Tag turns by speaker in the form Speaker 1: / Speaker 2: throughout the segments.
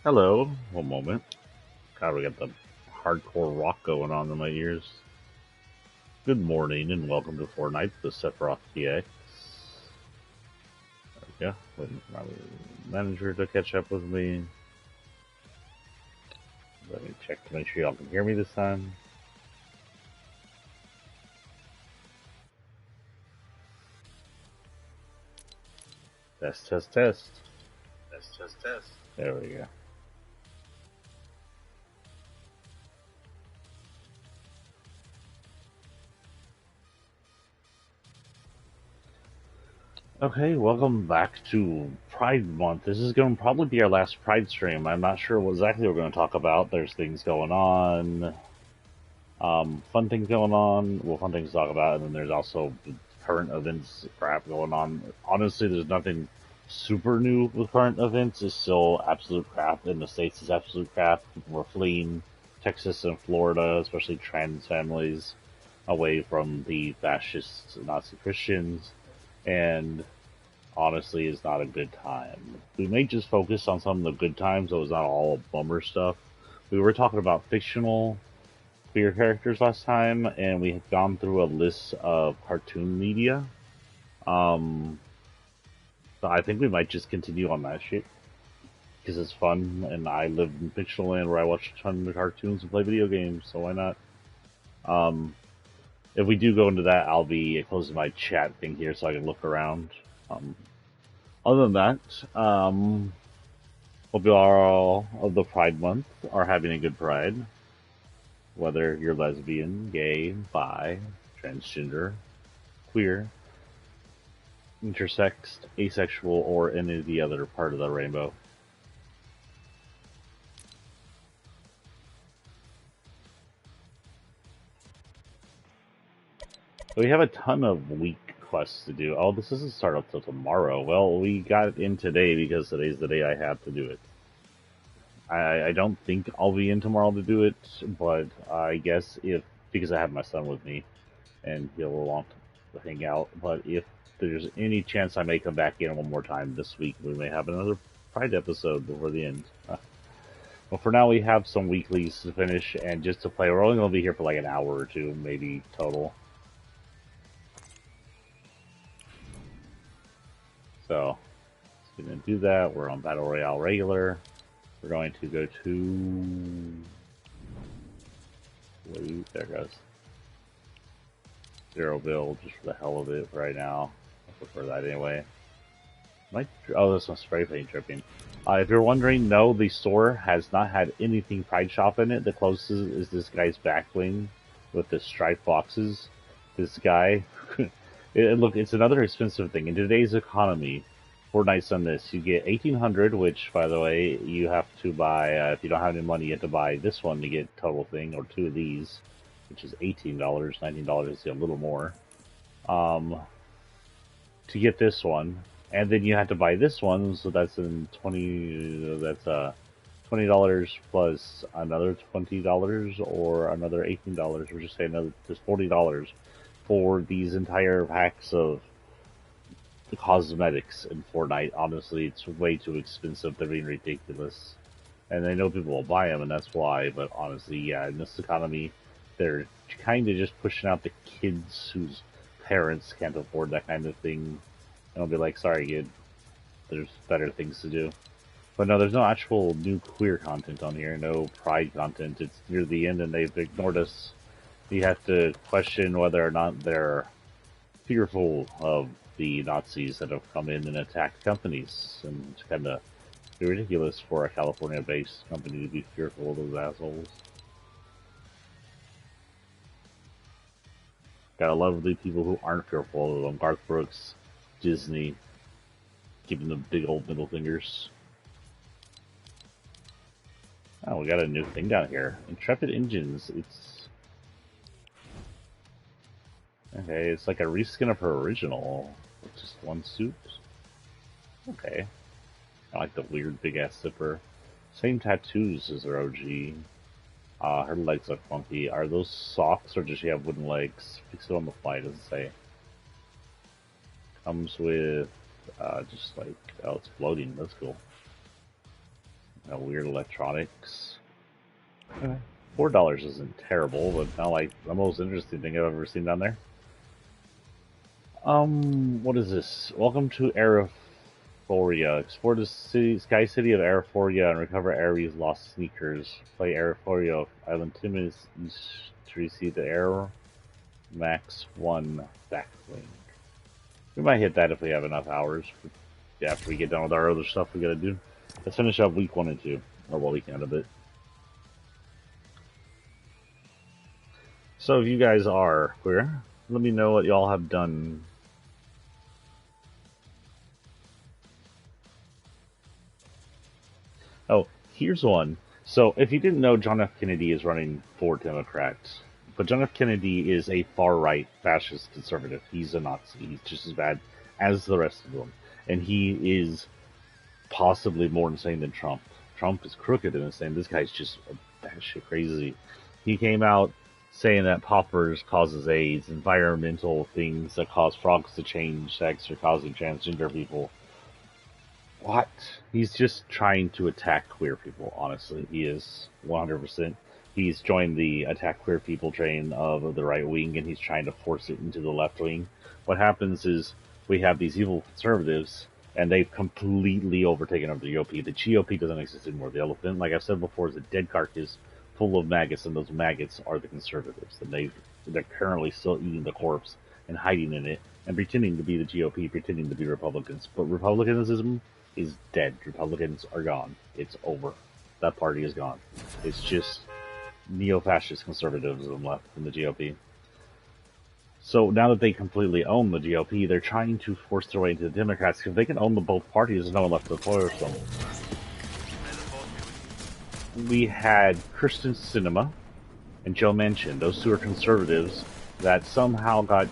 Speaker 1: Hello. One moment. God, we got the hardcore rock going on in my ears. Good morning and welcome to Fortnite, the Sephiroth DX. There we go. Waiting for my manager to catch up with me. Let me check to make sure y'all can hear me this time. Test, test, test.
Speaker 2: Test, test, test.
Speaker 1: There we go. Okay, welcome back to Pride Month. This is going to probably be our last Pride stream. I'm not sure what exactly we're going to talk about. There's things going on. Fun things going on. Well, fun things to talk about, and then there's also current events crap going on. Honestly, there's nothing super new with current events. It's still absolute crap. In the States, it's absolute crap. People are fleeing Texas and Florida, especially trans families, away from the fascist Nazi Christians, and honestly, it's not a good time. We may just focus on some of the good times, so it's not all bummer stuff. We were talking about fictional queer characters last time, and we had gone through a list of cartoon media. Um, so I think we might just continue on that shit because it's fun, and I live in fictional land where I watch a ton of cartoons and play video games. So why not? Um, if we do go into that, I'll be closing my chat thing here so I can look around. Um, Other than that, hope you all of the Pride Month are having a good Pride. Whether you're lesbian, gay, bi, transgender, queer, intersex, asexual, or any of the other part of the rainbow. We have a ton of week quests to do. Oh, this doesn't start up till tomorrow. Well, we got it in today because today's the day I have to do it. I don't think I'll be in tomorrow to do it, but I guess if, because I have my son with me and he'll want to hang out, but if there's any chance I may come back in one more time this week, we may have another Pride episode before the end. Well, for now, we have some weeklies to finish and just to play. We're only going to be here for like an hour or two, maybe total. So, we're going to do that. We're on Battle Royale regular. We're going to go to. Wait, there goes. Zero build, just for the hell of it right now. I prefer that anyway. Oh, there's some spray paint dripping. If you're wondering, no, the store has not had anything Pride Shop in it. The closest is this guy's back wing with the striped boxes. This guy, look, it's another expensive thing. In today's economy, Fortnite's done this. You get 1,800, which, by the way, you have to buy, if you don't have any money, you have to buy this one to get total thing, or two of these, which is $18, $19 is a little more. To get this one, and then you have to buy this one, so that's in 20. That's $20 plus another $20 or another $18. We're just saying another just $40 for these entire packs of the cosmetics in Fortnite. Honestly, it's way too expensive. They're being ridiculous, and I know people will buy them, and that's why. But honestly, yeah, in this economy, they're kind of just pushing out the kids whose parents can't afford that kind of thing. And I'll be like, sorry, kid, there's better things to do. But no, there's no actual new queer content on here, no Pride content. It's near the end and they've ignored us. You have to question whether or not they're fearful of the Nazis that have come in and attacked companies. And it's kind of ridiculous for a California-based company to be fearful of those assholes. Gotta love the people who aren't fearful of them. Garth Brooks, Disney, giving them big old middle fingers. Oh, we got a new thing down here. Intrepid Engines. It's okay. It's like a reskin of her original, with just one suit. Okay, I like the weird big ass zipper. Same tattoos as her OG. Her legs look funky. Are those socks or does she have wooden legs? Fix it on the fly, does it say? Comes with just like, oh, it's floating. That's cool. Weird electronics. $4 isn't terrible, but not like the most interesting thing I've ever seen down there. What is this? Welcome to Aerophoria. Explore the sky city of Aerophoria and recover Ares' lost sneakers. Play Aerophoria Island Timmins to receive the Air Max 1 Backwing. We might hit that if we have enough hours. After we get done with our other stuff we gotta do. Let's finish up week 1 and 2. Or what we can a bit. So if you guys are queer, let me know what y'all have done. Oh, here's one. So if you didn't know, John F. Kennedy is running for Democrats. But John F. Kennedy is a far-right fascist conservative. He's a Nazi. He's just as bad as the rest of them. And he is possibly more insane than Trump. Trump is crooked and insane. This guy's just batshit crazy. He came out saying that poppers causes AIDS, environmental things that cause frogs to change sex are causing transgender people. What? He's just trying to attack queer people, honestly. He is 100%. He's joined the attack queer people train of the right wing, and he's trying to force it into the left wing. What happens is we have these evil conservatives, and they've completely overtaken over the GOP. The GOP doesn't exist anymore. The elephant, like I've said before, is a dead carcass full of maggots, and those maggots are the conservatives. And they're currently still eating the corpse and hiding in it and pretending to be the GOP, pretending to be Republicans. But Republicanism is dead. Republicans are gone. It's over. That party is gone. It's just neo-fascist conservatism left in the GOP. So now that they completely own the GOP, they're trying to force their way into the Democrats. If they can own the both parties, there's no one left to force them. We had Kristen Sinema and Joe Manchin. Those two are conservatives that somehow got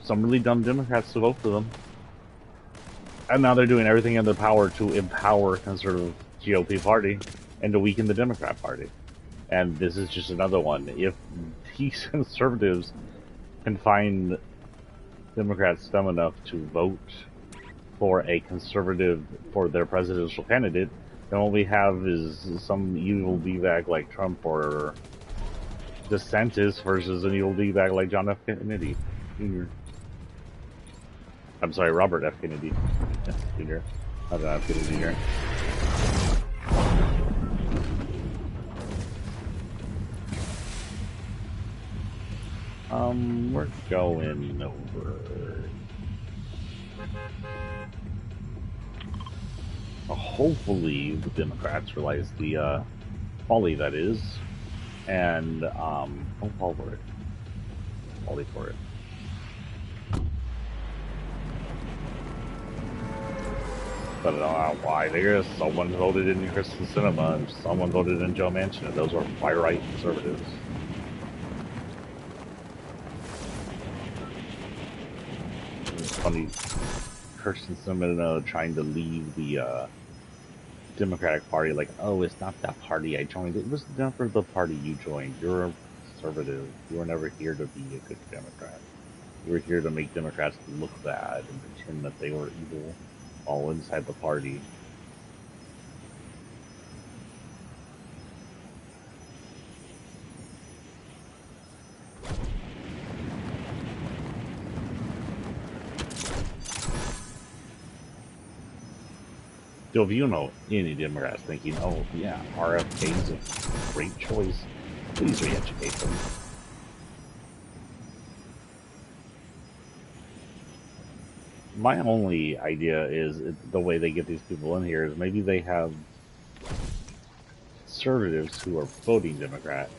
Speaker 1: some really dumb Democrats to vote for them. And now they're doing everything in their power to empower conservative GOP party and to weaken the Democrat party. And this is just another one. If these conservatives can find Democrats dumb enough to vote for a conservative for their presidential candidate, then what we have is some evil D-bag like Trump or DeSantis versus an evil D-bag like John F. Kennedy Jr. I'm sorry, Robert F. Kennedy Jr. Not John F. Kennedy Jr. We're going over. Hopefully, the Democrats realize the folly that is, and don't fall for it. Folly for it. But I don't know why. There's someone voted in Kristen Sinema and someone voted in Joe Manchin, and those are far-right conservatives. It's funny, Kristen Sinema trying to leave the Democratic Party, like, oh, it's not that party I joined. It was never the party you joined. You're a conservative. You were never here to be a good Democrat. You were here to make Democrats look bad and pretend that they were evil all inside the party. So if you know any Democrats thinking, oh yeah, RFK is a great choice, please re-educate them. My only idea is the way they get these people in here is maybe they have conservatives who are voting Democrat.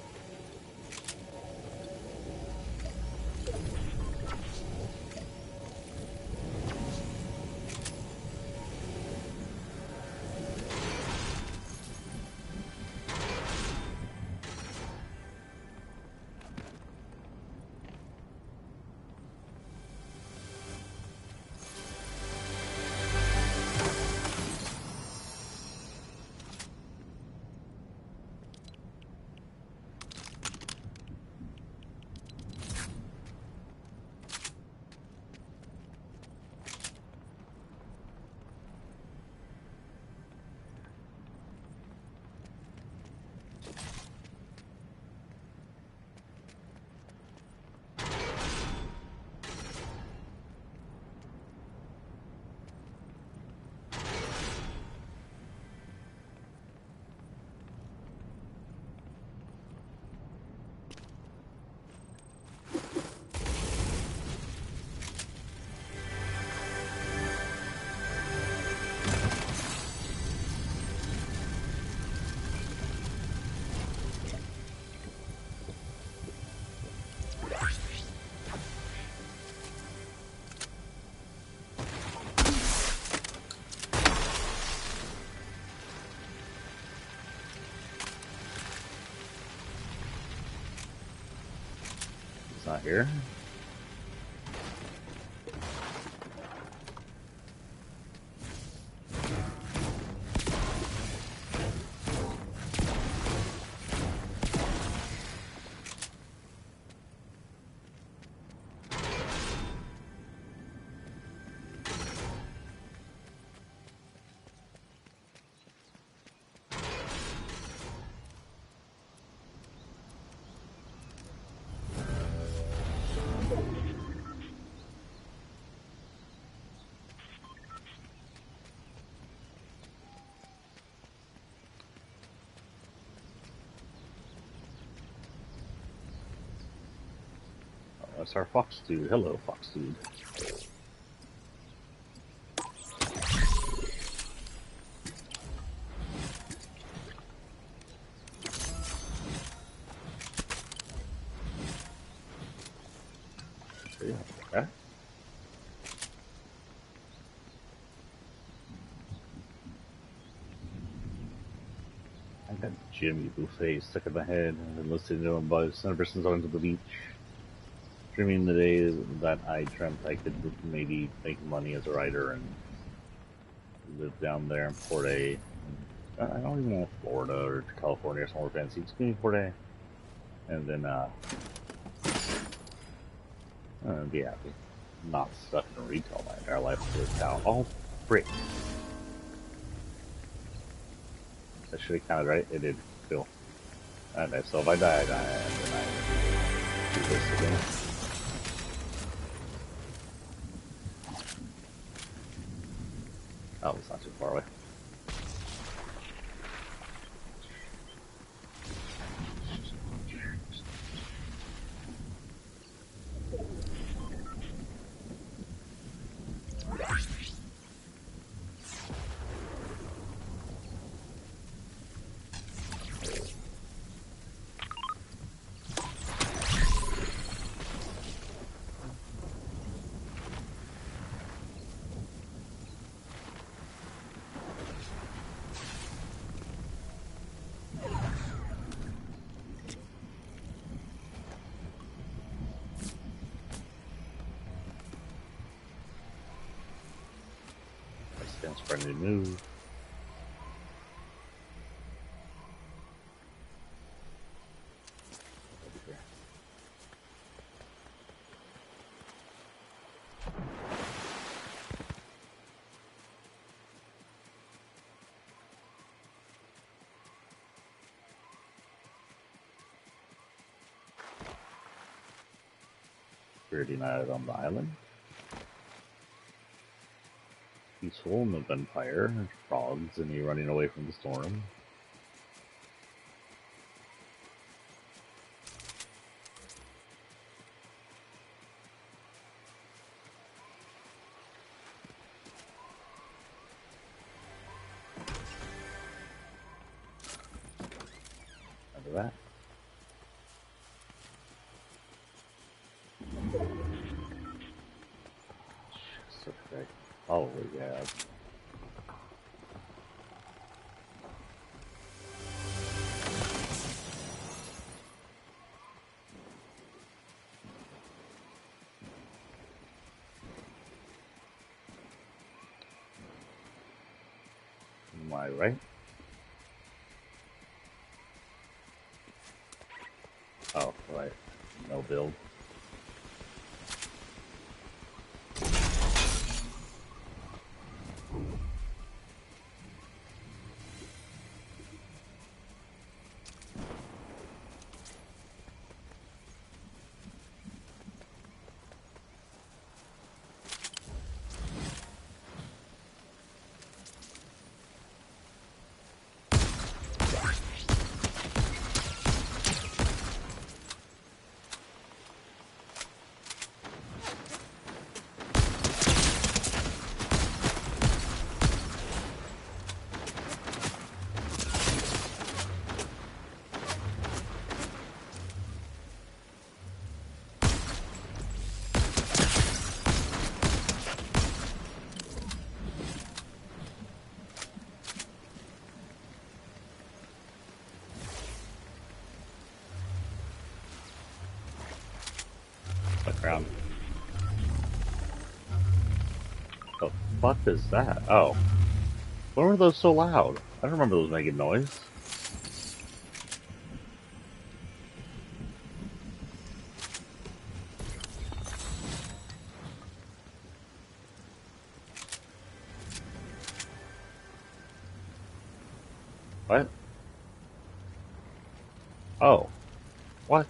Speaker 1: out here. That's our fox dude. Hello, fox dude. Okay. I got Jimmy Buffet stuck in my head. I've been listening to him about 100% going to the beach. Dreaming the day that I dreamt I could maybe make money as a writer and live down there in Port A. I don't even know Florida or California or somewhere fancy. Just give me Port A. And then, be happy. Not stuck in retail my entire life to this town. Oh, frick. That should have counted, right? It did. Cool. Okay, so if I die, I die, and then I do this again. Oh, it's not too far away. Stands for a new move. Security night on the island. Peaceful, no gunfire, frogs, and you running away from the storm. Under that. Okay. Oh, yeah. Am I right? Oh, right. No build. background. The fuck is that? Oh. When were those so loud? I don't remember those making noise. What? Oh. What?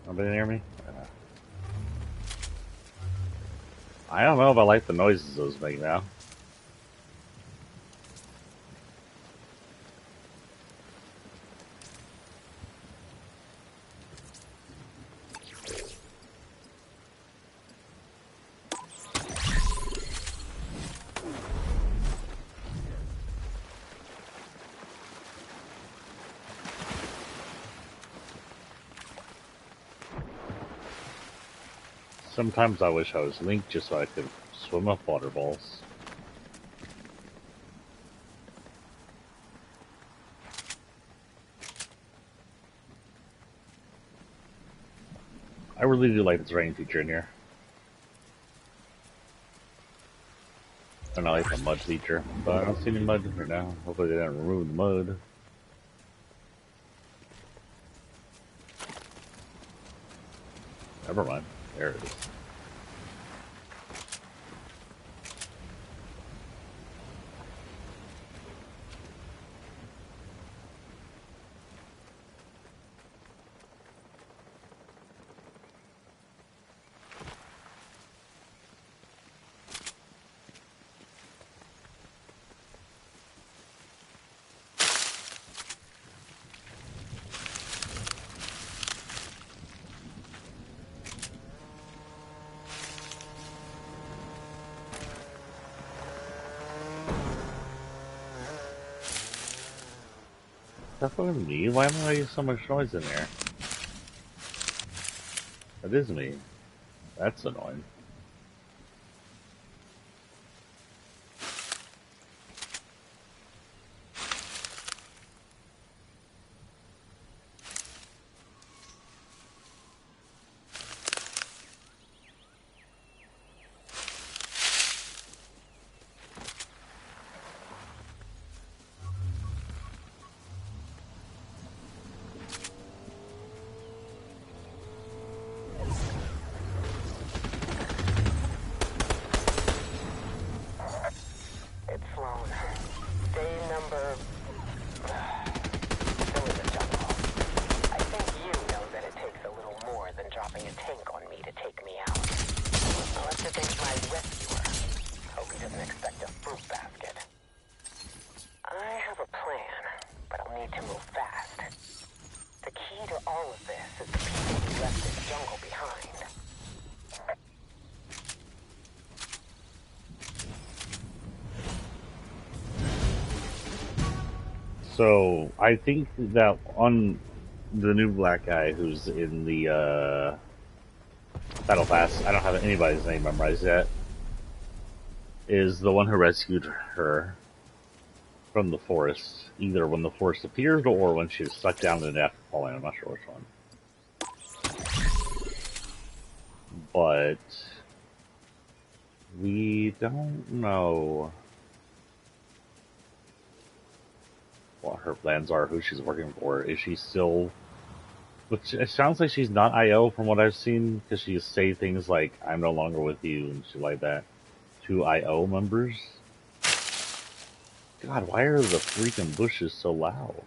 Speaker 1: Nobody near me? I don't know if I like the noises those make now. Sometimes I wish I was Link just so I could swim up waterfalls. I really do like the terrain feature in here. And I like the mud feature, but I don't see any mud right now. Hopefully they didn't remove the mud. Never mind. There it is. That's fucking me. Why am I making so much noise in there? That is me. That's annoying. So I think that on the new black guy who's in the battle pass, I don't have anybody's name memorized yet, is the one who rescued her from the forest, either when the forest appeared or when she was sucked down in it after falling. I'm not sure which one. But we don't know what her plans are, who she's working for. Is she still... Which it sounds like she's not IO from what I've seen, because she say things like, I'm no longer with you, and shit like that, to IO members. God, why are the freaking bushes so loud?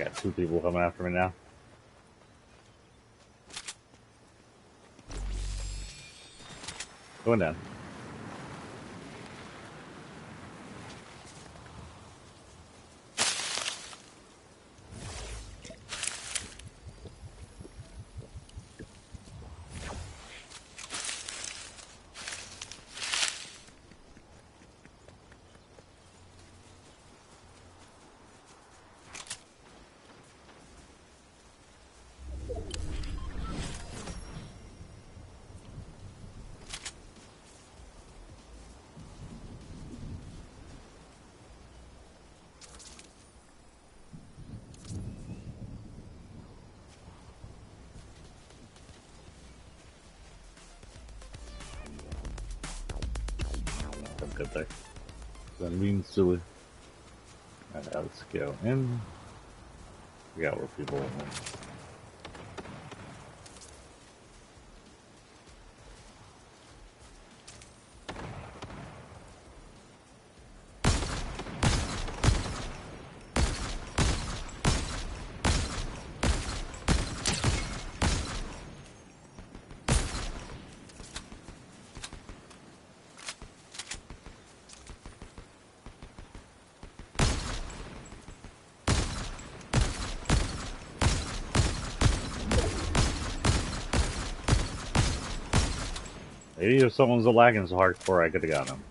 Speaker 1: got 2 people coming after me now. Going down. That's a good thing. That means silly. Alright, let's go in. We got where people went. Maybe if someone's lagging so hardcore, I could have got him.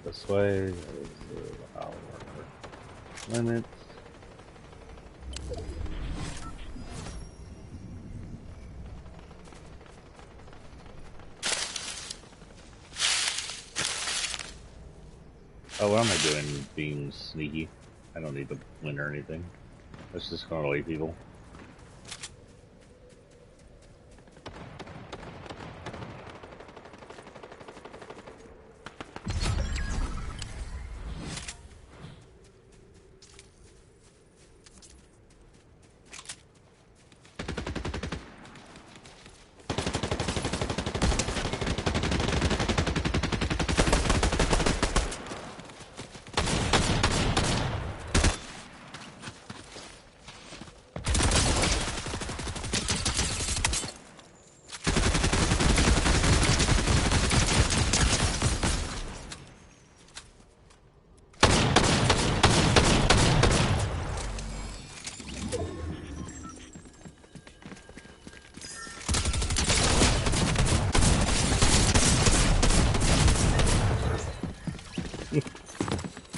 Speaker 1: This way, that is our limit. Oh, what am I doing being sneaky? I don't need to win or anything. Let's just gonna leave people.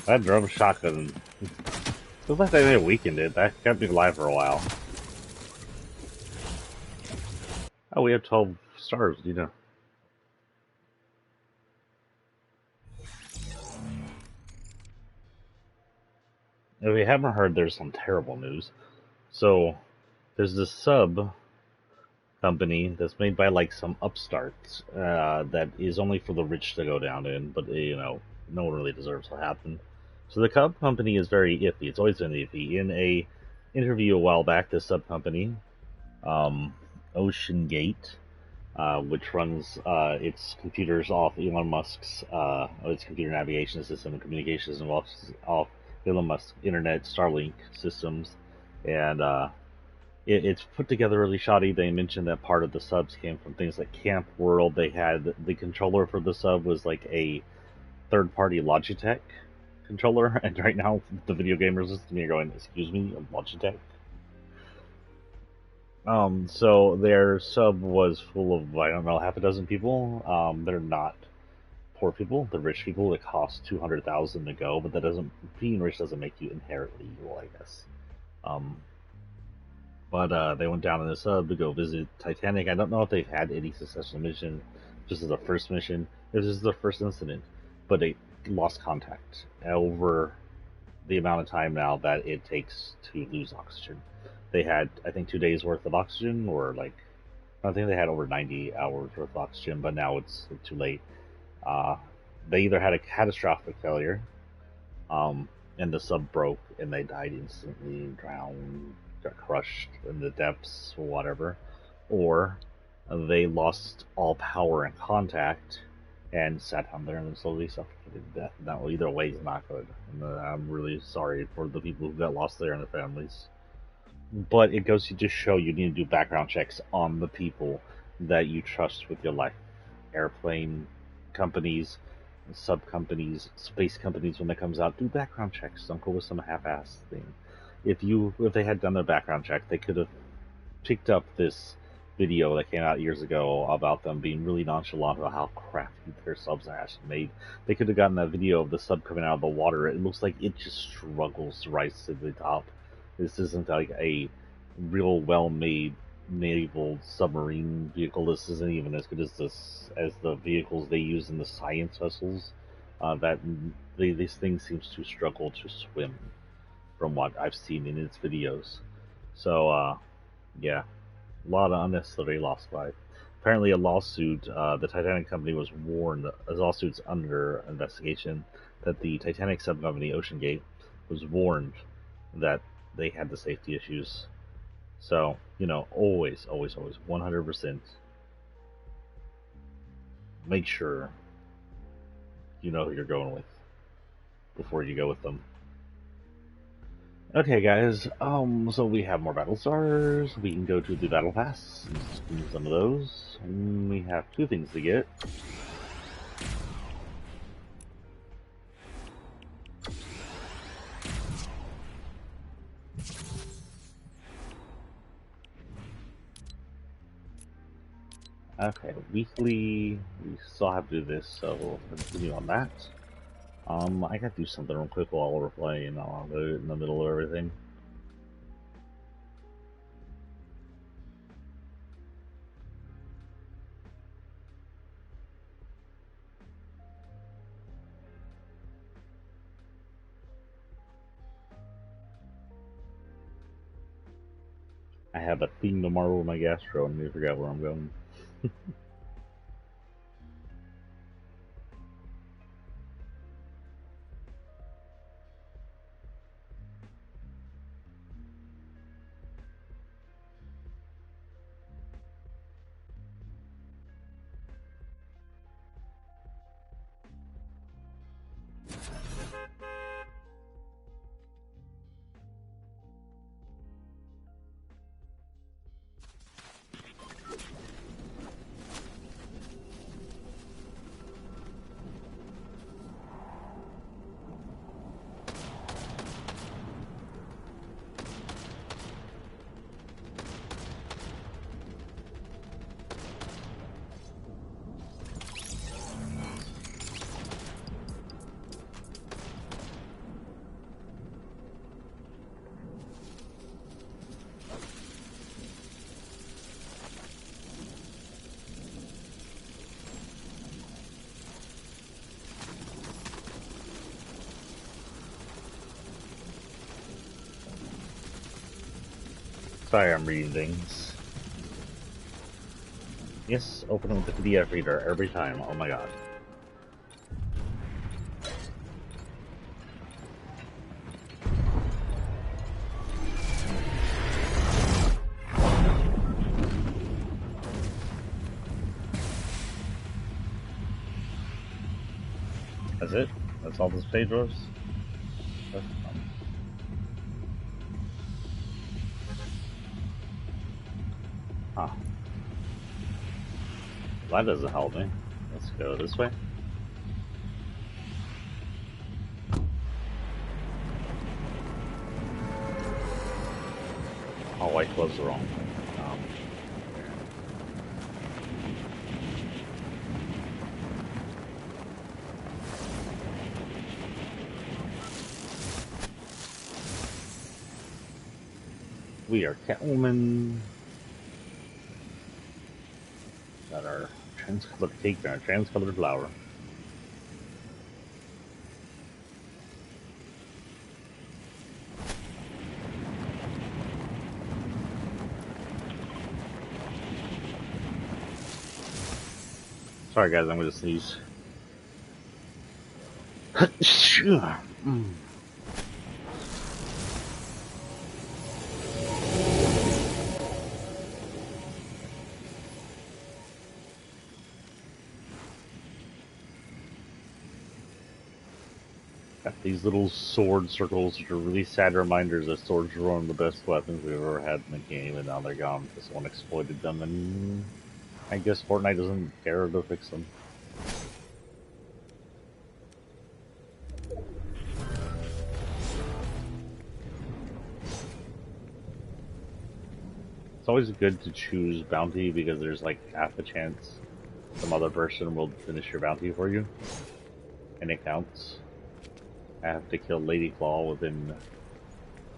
Speaker 1: That drum shotgun. Looks like they may have weakened it. That kept me alive for a while. Oh, we have 12 stars, you know. If you haven't heard, there's some terrible news. So, there's this sub company that's made by like some upstarts that is only for the rich to go down in, but you know, no one really deserves what happened. So the sub company is very iffy. It's always been iffy. In a interview a while back, this sub company, Ocean Gate, which runs its computers off Elon Musk's its computer navigation system and communications off Elon Musk's internet Starlink systems, and it's put together really shoddy. They mentioned that part of the subs came from things like Camp World. They had the controller for the sub was like a third-party Logitech controller, and right now the video gamers listening to me are going, "Excuse me, a Logitech?" So their sub was full of, I don't know, half a dozen people. They're not poor people. The rich people, it costs 200,000 to go, but that doesn't being rich doesn't make you inherently evil, I guess. Um, but they went down in the sub to go visit Titanic. I don't know if they've had any successful mission. This is the first mission. This is the first incident, but they lost contact over the amount of time now that it takes to lose oxygen. They had, I think, 2 days worth of oxygen, or like, I think they had over 90 hours worth of oxygen, but now it's too late. Uh, they either had a catastrophic failure, um, and the sub broke and they died instantly, drowned, got crushed in the depths, or whatever, or they lost all power and contact and sat down there and then slowly suffocated to death. Now, either way is not good. And I'm really sorry for the people who got lost there and their families. But it goes to just show you need to do background checks on the people that you trust with your life. Airplane companies, sub companies, space companies, when it comes out, do background checks. Don't go with some half-ass thing. If they had done their background check, they could have picked up this video that came out years ago about them being really nonchalant about how crafty their subs are actually made. They could have gotten that video of the sub coming out of the water. It looks like it just struggles to rise to the top. This isn't like a real well-made naval submarine vehicle. This isn't even as good as the vehicles they use in the science vessels. This thing seems to struggle to swim, from what I've seen in its videos. So yeah, a lot of unnecessary loss by. Apparently, a lawsuit. The Titanic company was warned. A lawsuit's under investigation. That the Titanic sub company, OceanGate, was warned that they had the safety issues. So, always, always, always, 100% make sure you know who you're going with before you go with them. Okay, guys, so we have more battle stars. We can go to the battle pass and spin some of those. And we have 2 things to get. Okay, weekly, we still have to do this, so we'll continue on that. I gotta do something real quick while we're playing. I'll do it in the middle of everything. I have a theme tomorrow with my gastro, and I forgot where I'm going. Sorry, I'm reading things. Yes, open with the PDF reader every time. Oh my god. That's it? That's all this page was? Huh. Well, that doesn't help me. Let's go this way. Oh, white gloves are wrong. We are Catwoman. Got our trans-colored cake and our trans-colored flower. Sorry guys, I'm gonna sneeze. Got these little sword circles, which are really sad reminders that swords were one of the best weapons we've ever had in the game, and now they're gone because someone exploited them, and I guess Fortnite doesn't care to fix them. It's always good to choose bounty because there's like half a chance some other person will finish your bounty for you, and it counts. I have to kill Lady Claw within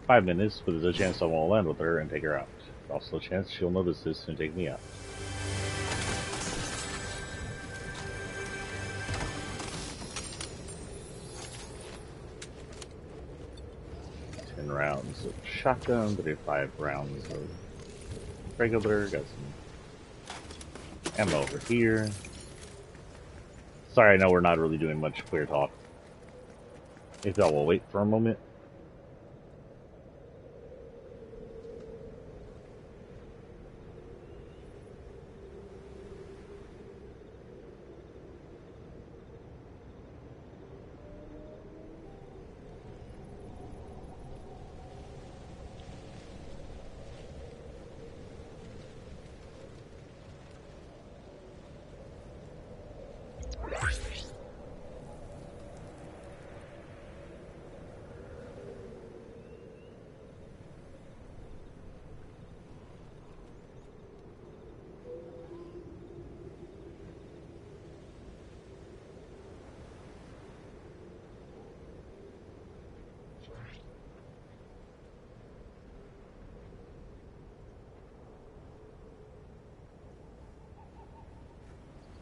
Speaker 1: 5 minutes, but there's a chance someone will land with her and take her out. There's also a chance she'll notice this and take me out. Rounds of shotgun, 35 rounds of regular, got some ammo over here. Sorry, I know we're not really doing much clear talk. If y'all will wait for a moment.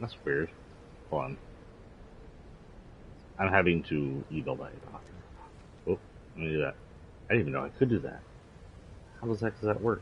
Speaker 1: That's weird. Hold on. I'm having to evil that. Oh, let me do that. I didn't even know I could do that. How does that work?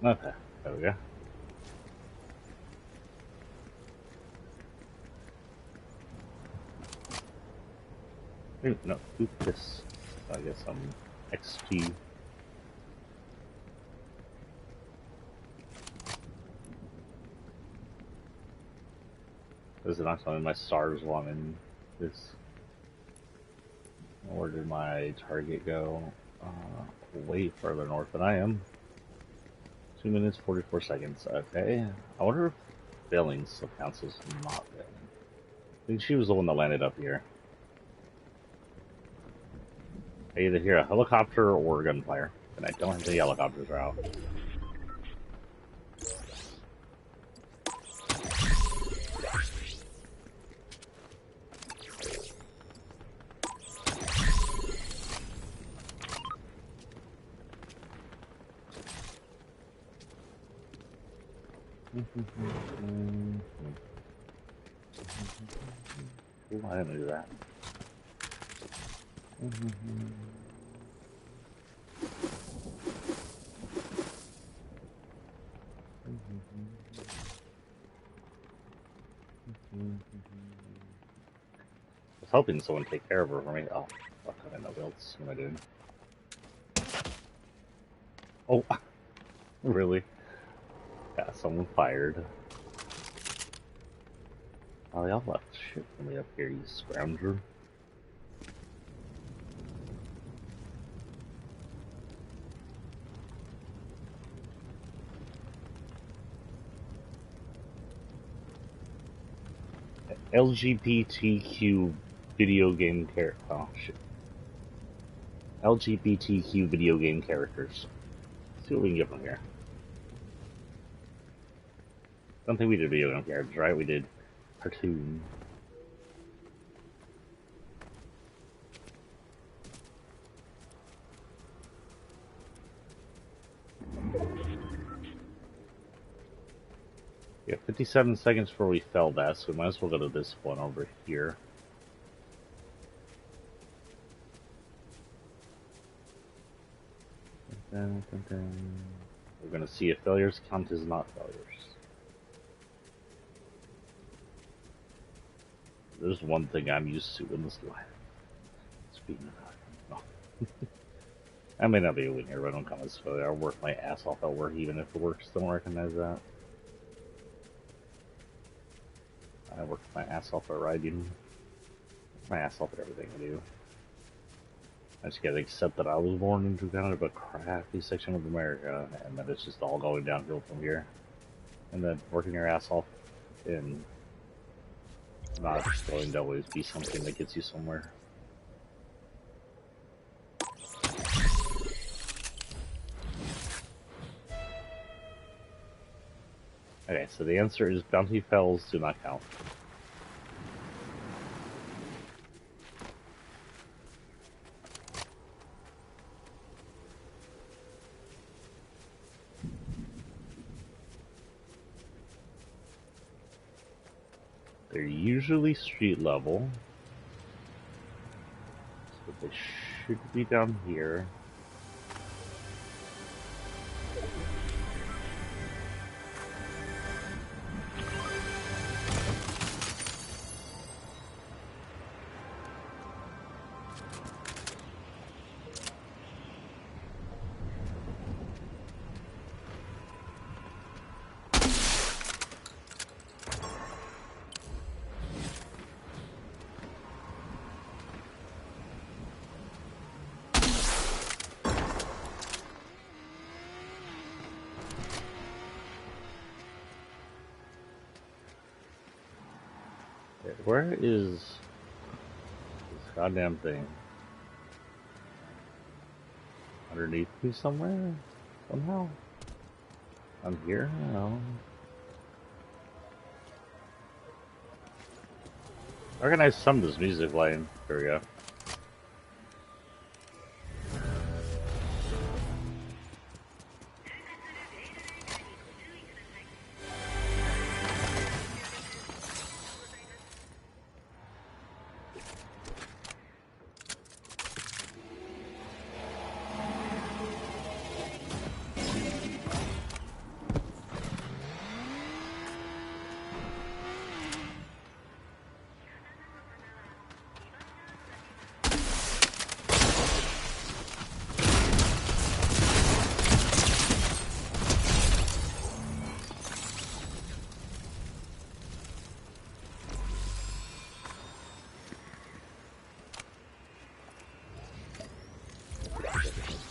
Speaker 1: Okay, there we go. Ooh, no, do this. So I guess some XP. This is not something my stars want in this. Where did my target go? Way further north than I am. 2 minutes, 44 seconds. Okay. I wonder if failing still counts as not failing. I think she was the one that landed up here. I either hear a helicopter or gunfire, and I don't think the helicopters are out. Ooh, I didn't do that. hoping someone would take care of her for me. Oh, fuck, I don't know what else am I doing? Oh, really? Yeah, someone fired. Oh, y'all left shit for me up here, you scrounger. LGBTQ video game character. Oh, shit. LGBTQ video game characters. Let's see what we can get from here. Don't think we did video game characters, right? We did cartoon. Yeah, 57 seconds before we fell that, so we might as well go to this one over here. Dun, dun, dun. We're gonna see if failures count as not failures. There's one thing I'm used to in this life. Speaking of no. I may not be a winner, but I don't come as failure. I'll work my ass off at work, even if the works don't recognize that. I work my ass off at writing. My ass off at everything I do. I just gotta accept that I was born into kind of a crappy section of America, and that it's just all going downhill from here. And then working your ass off and not going to always be something that gets you somewhere. Okay, so the answer is bounty fells do not count. They're usually street level, so they should be down here. Where is this goddamn thing? Underneath me somewhere? Somehow? I'm here? No. I recognize some of this music playing. There we go.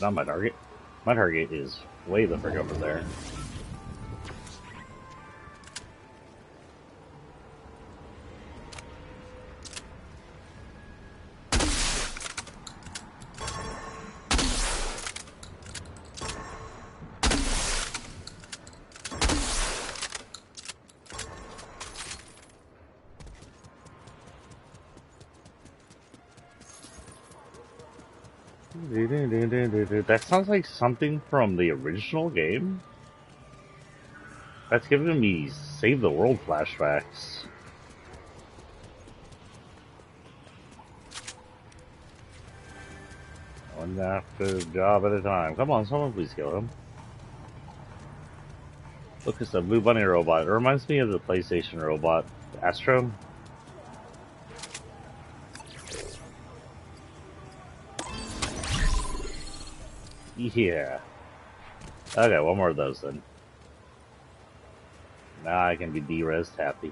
Speaker 1: Not my target. My target is way the frick over there. That sounds like something from the original game. That's giving me Save the World flashbacks. One after job at a time. Come on, someone please kill him. Look, it's a Blue Bunny robot. It reminds me of the PlayStation robot, Astro. Yeah. Okay, one more of those then. Now I can be de-res happy.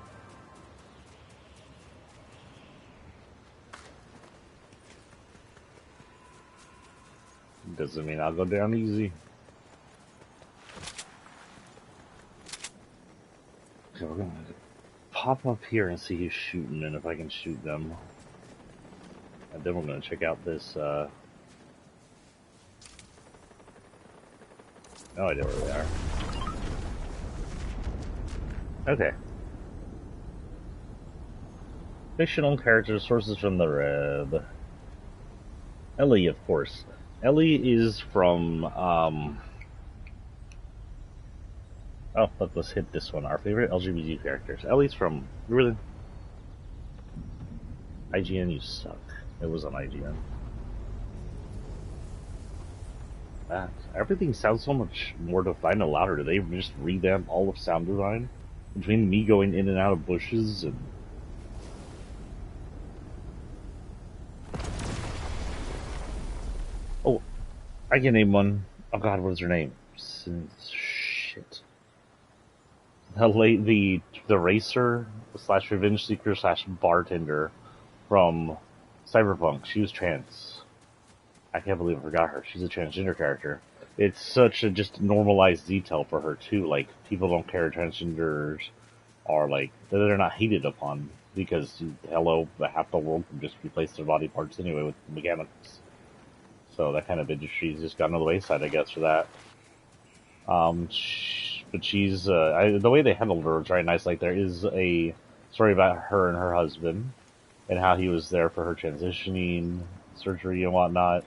Speaker 1: Doesn't mean I'll go down easy. Okay, we're gonna pop up here and see who's shooting and if I can shoot them. And then we're gonna check out this, no idea where they are. Okay. Fictional characters, sources from the Rev. Ellie, of course. Ellie is from, oh, let's hit this one. Our favorite LGBT characters. Ellie's from, really? IGN, you suck. It was on IGN. Everything sounds so much more defined and louder. Did they just revamp all of sound design? Between me going in and out of bushes and... Oh, I can name one. Oh god, what is her name? Shit. The racer slash revenge seeker slash bartender from Cyberpunk. She was trans. I can't believe I forgot her. She's a transgender character. It's such a just normalized detail for her too. Like, people don't care transgenders are like, they're not hated upon because hello, half the world can just replace their body parts anyway with mechanics. So that kind of industry's just gotten to the wayside, I guess, for that. But she's the way they handled her was very nice. Like, there is a story about her and her husband and how he was there for her transitioning surgery and whatnot.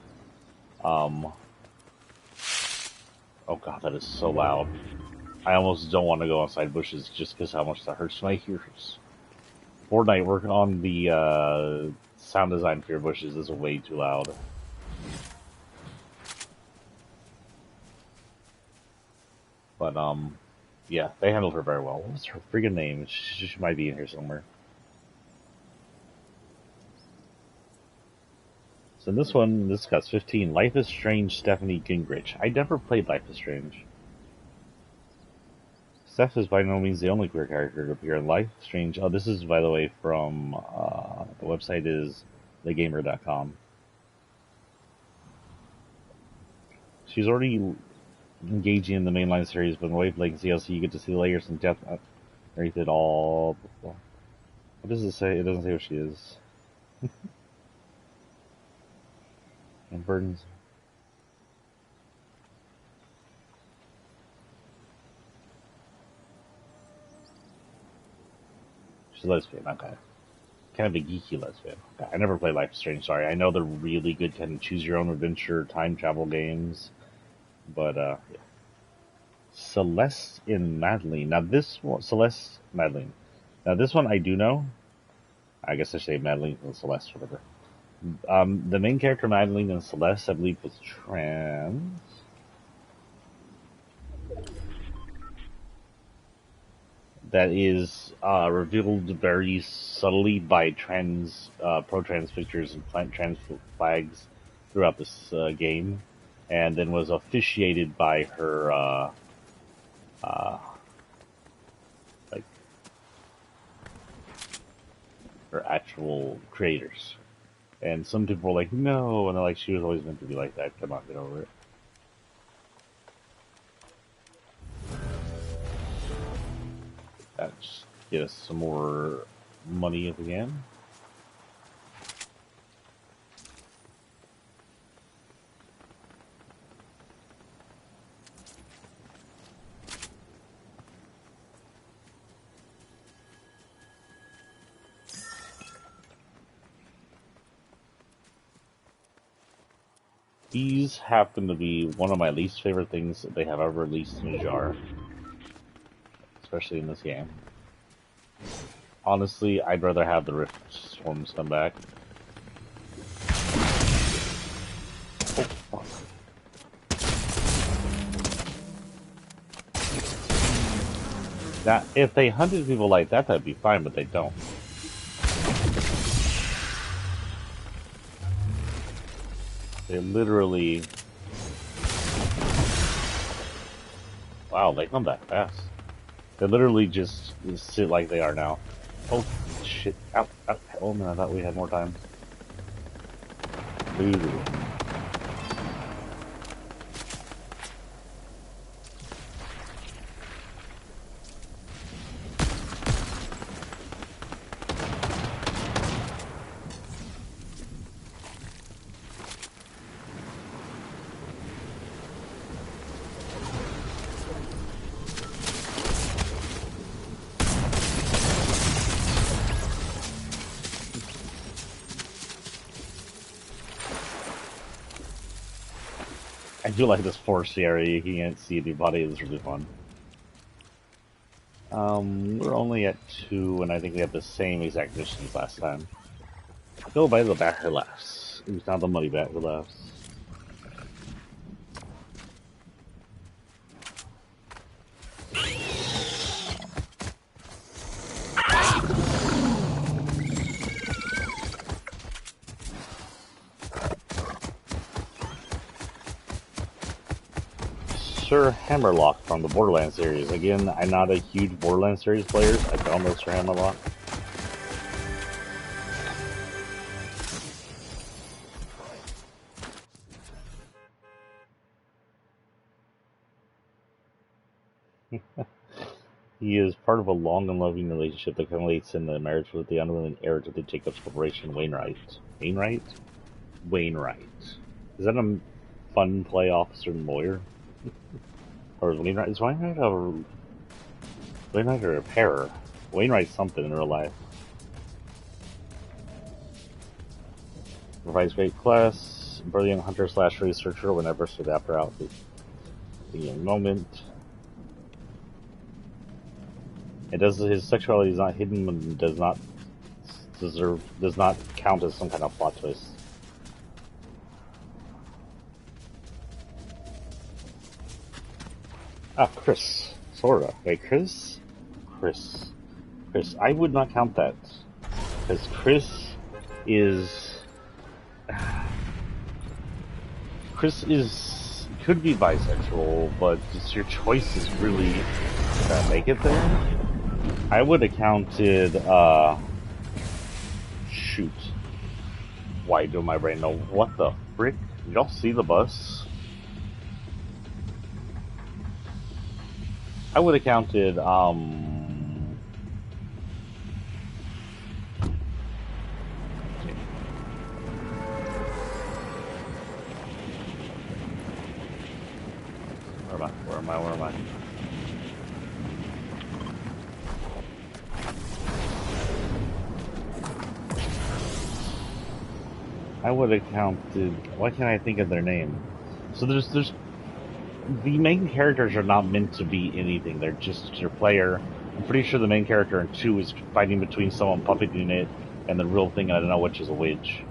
Speaker 1: Oh god, that is so loud. I almost don't want to go outside bushes just because how much that hurts my ears. Fortnite working on the sound design for your bushes is way too loud. But yeah, they handled her very well. What's her freaking name? She might be in here somewhere. So this one, this got 15. Life is Strange, Stephanie Gingrich. I never played Life is Strange. Steph is by no means the only queer character to appear in Life is Strange. Oh, this is, by the way, from, the website is thegamer.com. She's already engaging in the mainline series, but in Wavelength DLC you get to see the layers and depth underneath it all. What does it say? It doesn't say what she is. And burdens. She's a lesbian, okay. Kind of a geeky lesbian. Okay. I never played Life is Strange, sorry. I know they're really good kind of choose your own adventure, time travel games. But yeah. Celeste in Madeline. Now this one, Celeste Madeline. Now this one I do know. I guess I say Madeline and Celeste, whatever. The main character Madeline and Celeste, I believe, was trans. That is revealed very subtly by pro-trans pictures and trans flags throughout this game, and then was officiated by her like her actual creators. And some people were like, no, and they're like, she was always meant to be like that. Come on, get over it. Let's get us some more money if we can. These happen to be one of my least favorite things that they have ever released in a jar. Especially in this game. Honestly, I'd rather have the Rift Swarms come back. Oh, fuck. Now, if they hunted people like that, that'd be fine, but they don't. They literally Wow, they come back fast. They literally just sit like they are now. Oh, shit. Ow, ow. Oh man, I thought we had more time. Ooh. I do like this forest area. You can't see anybody. It's really fun. We're only at 2, and I think we have the same exact missions last time. Go by the back lefts. We found the money back lefts. Sir Hammerlock from the Borderlands series. Again, I'm not a huge Borderlands series player. I don't know Sir Hammerlock. He is part of a long and loving relationship that culminates in the marriage with the unwilling heir to the Jacobs Corporation, Wainwright. Wainwright? Wainwright. Is that a fun play officer and lawyer? Or is Wainwright? Is Wainwright a repairer? Wainwright's something in real life. Provides great class, brilliant hunter / researcher whenever to adapt her outfit. The moment. It does his sexuality is not hidden and does not count as some kind of plot twist. Ah, Chris. Sorta. Wait, Chris? Chris. I would not count that. Because Chris is... could be bisexual, but just your choices really make it there. I would have counted, shoot. Why do my brain know? What the frick? Did y'all see the bus? I would have counted, Where am I? I would have counted. Why can't I think of their name? So there's the main characters are not meant to be anything. They're just your player. I'm pretty sure the main character in 2 is fighting between someone puppeting it and the real thing. I don't know which is a which.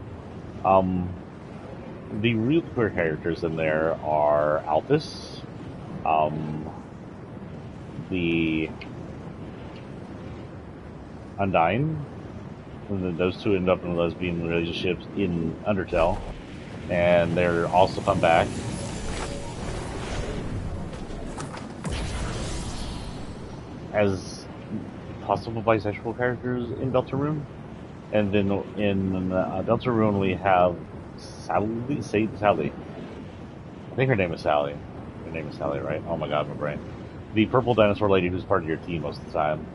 Speaker 1: The real queer characters in there are Alphys, the Undyne. And then those two end up in lesbian relationships in Undertale, and they're also come back. As possible bisexual characters in Deltarune. And then in Deltarune we have Sally. I think her name is Sally. Her name is Sally, right? Oh my god, my brain. The purple dinosaur lady who's part of your team most of the time.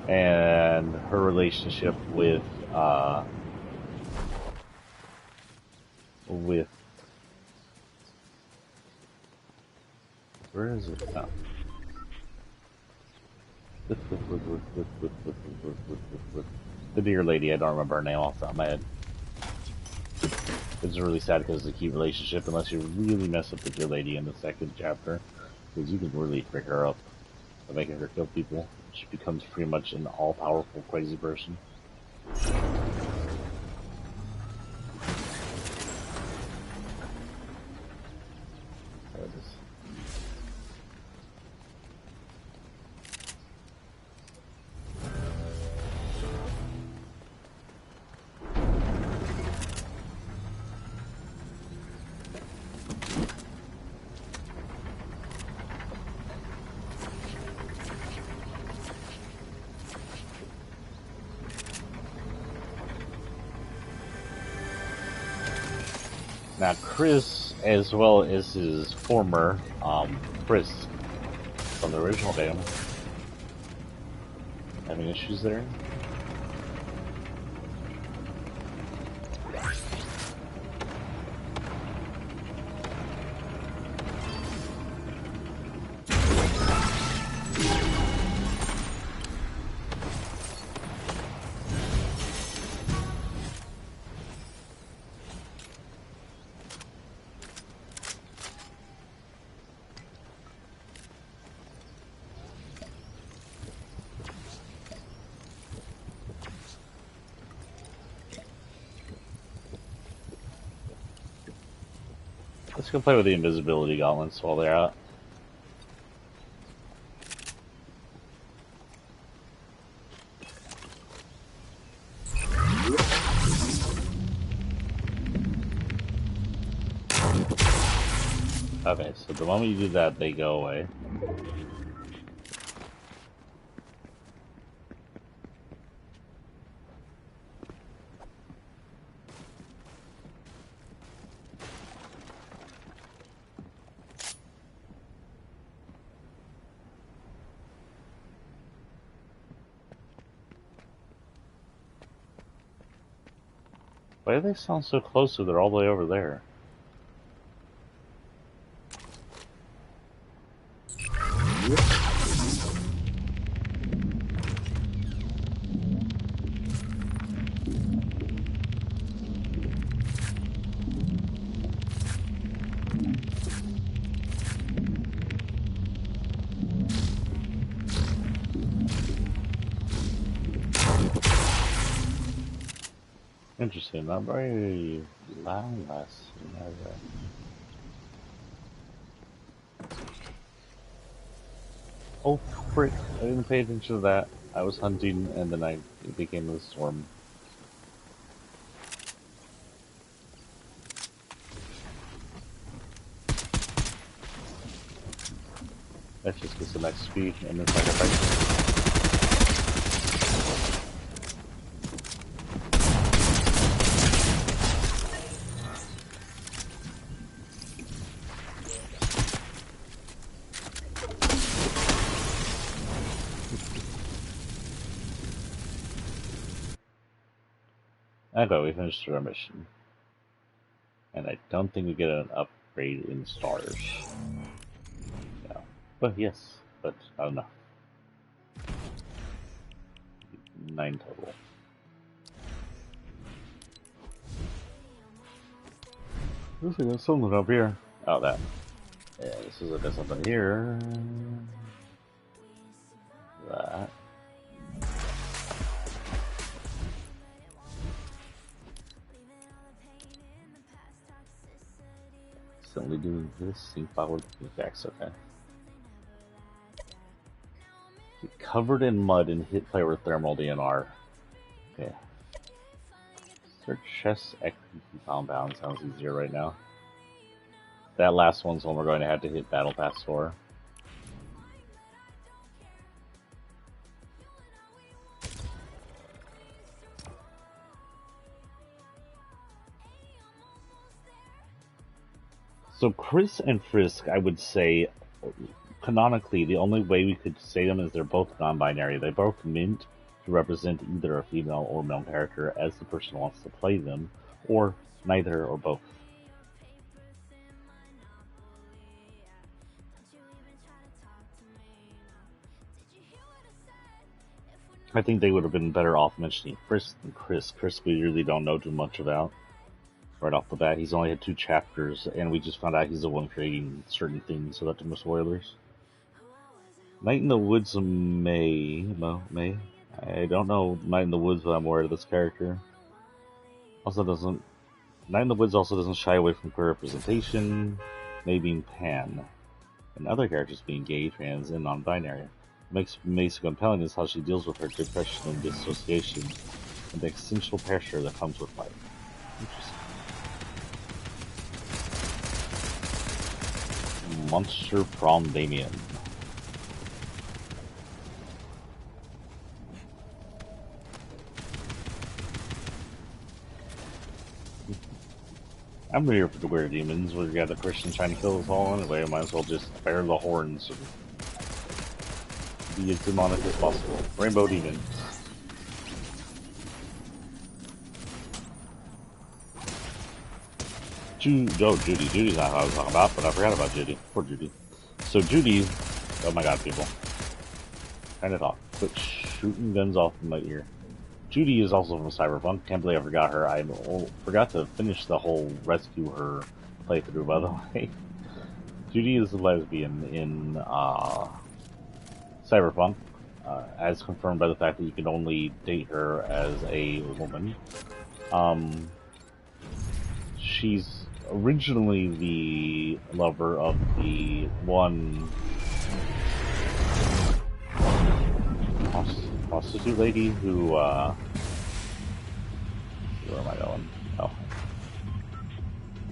Speaker 1: And her relationship with where is it now? The dear lady, I don't remember her name off the top of my head. It's really sad because it's a key relationship unless you really mess up the dear lady in the second chapter. Because you can really freak her up by making her kill people. She becomes pretty much an all-powerful crazy person. There it is. Now, Chris, as well as his former Chris from the original game, having issues there. Let's go play with the invisibility gauntlets while they're out. Okay, so the moment you do that, they go away. Why do they sound so close if they're all the way over there? Interesting, not very loud last. Oh, frick. I didn't pay attention to that. I was hunting and then it became a storm. Let's just get some XP and then sacrifice. Okay, we finished our mission. And I don't think we get an upgrade in stars. Yeah. But yes, but not enough. 9 total. Looks like there's something up here. Oh, that. Yeah, this is like something here. That. Certainly doing this. Sync file with pickaxe, okay. Get covered in mud and hit player with thermal DNR. Okay. Search chest equity compound sounds easier right now. That last one's one we're going to have to hit battle pass for. So Chris and Frisk, I would say, canonically, the only way we could say them is they're both non-binary. They both meant to represent either a female or male character as the person wants to play them, or neither or both. I think they would have been better off mentioning Frisk than Chris. Chris we really don't know too much about. Right off the bat, he's only had 2 chapters, and we just found out he's the one creating certain things, so that's too much spoilers. Night in the Woods May. I don't know Night in the Woods, but I'm aware of this character. Also doesn't... Night in the Woods also doesn't shy away from queer representation, May being pan, and other characters being gay, trans, and non-binary. What makes May so compelling is how she deals with her depression and dissociation, and the existential pressure that comes with life. Interesting. Monster Prom Damien. I'm here for the weird demons. We got the Christians trying to kill us all anyway. Might as well just bear the horns and be as demonic as possible. Rainbow demons. Judy. Judy's not what I was talking about, but I forgot about Judy. Poor Judy. So Judy, oh my god, people. Turn it off. Quit shooting guns off in my ear. Judy is also from Cyberpunk. Can't believe I forgot her. I forgot to finish the whole rescue her playthrough, by the way. Judy is a lesbian in Cyberpunk, as confirmed by the fact that you can only date her as a woman. She's originally the lover of the one prostitute lady who, where am I going? Oh.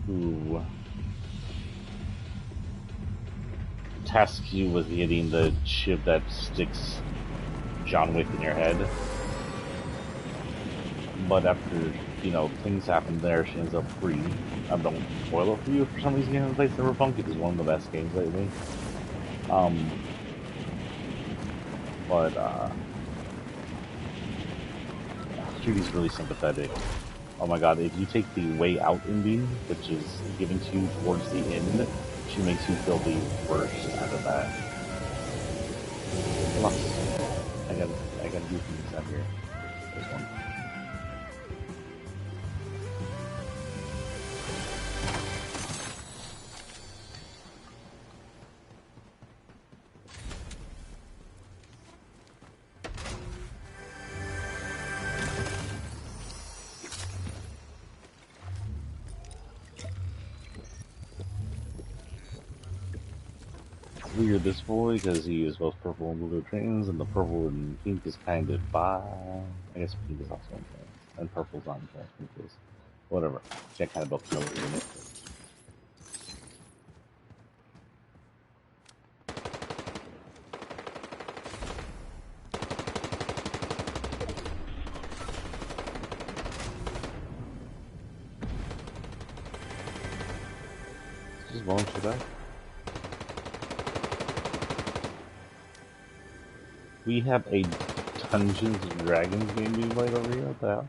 Speaker 1: Who tasks you with getting the chip that sticks John Wick in your head. But after, things happen there, she ends up free. I don't spoil it for you for some reason you haven't played Cyberpunk. It is one of the best games lately. Judy's really sympathetic. Oh my god, if you take the way out ending, which is given to you towards the end, she makes you feel the worst out of that. I gotta do things out here. There's one. Weird this boy because he is both purple and blue trains, and the purple and pink is kind of bi. I guess pink is also in trans, and purple's not in trans. Pink is whatever. Can't kind of both know what in it. Just going for that. We have a Dungeons and Dragons game being played over here. What the hell?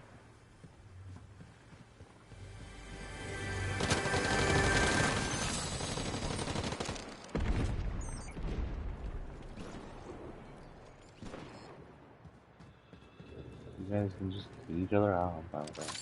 Speaker 1: You guys can just beat each other out. I'm fine with that.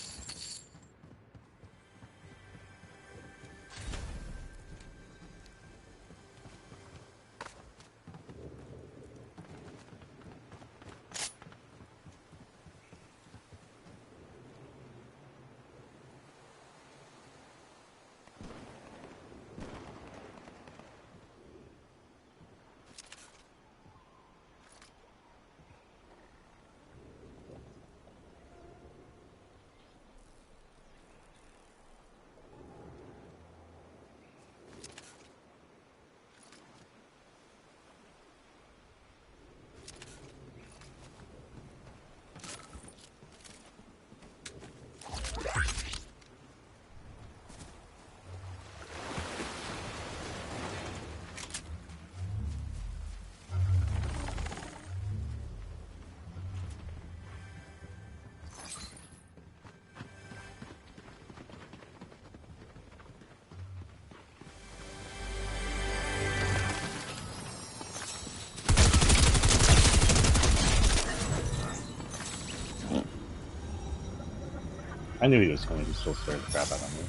Speaker 1: I knew he was coming. He still scared the crap out of me.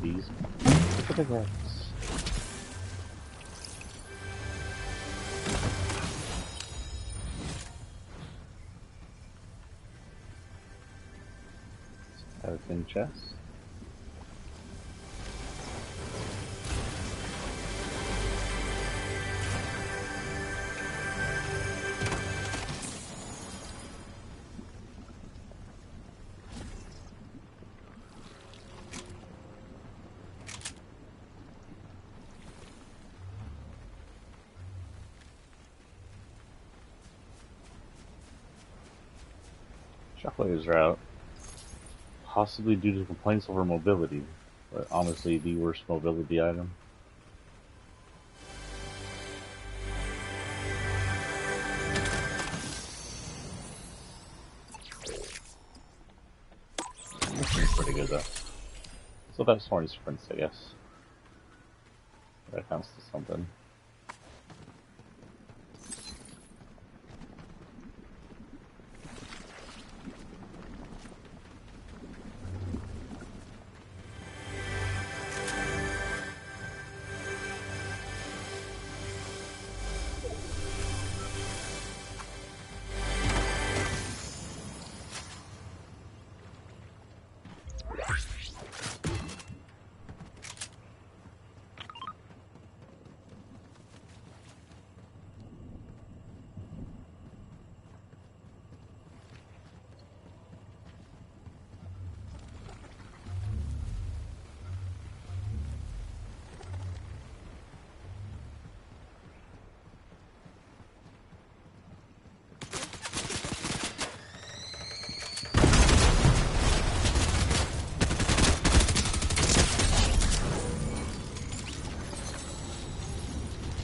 Speaker 1: These. Look at the grass. Have a thin chest. Shockwaves are out, possibly due to complaints over mobility, but honestly the worst mobility item. This one's pretty good though. So that's Snorty Sprints, I guess. That counts to something.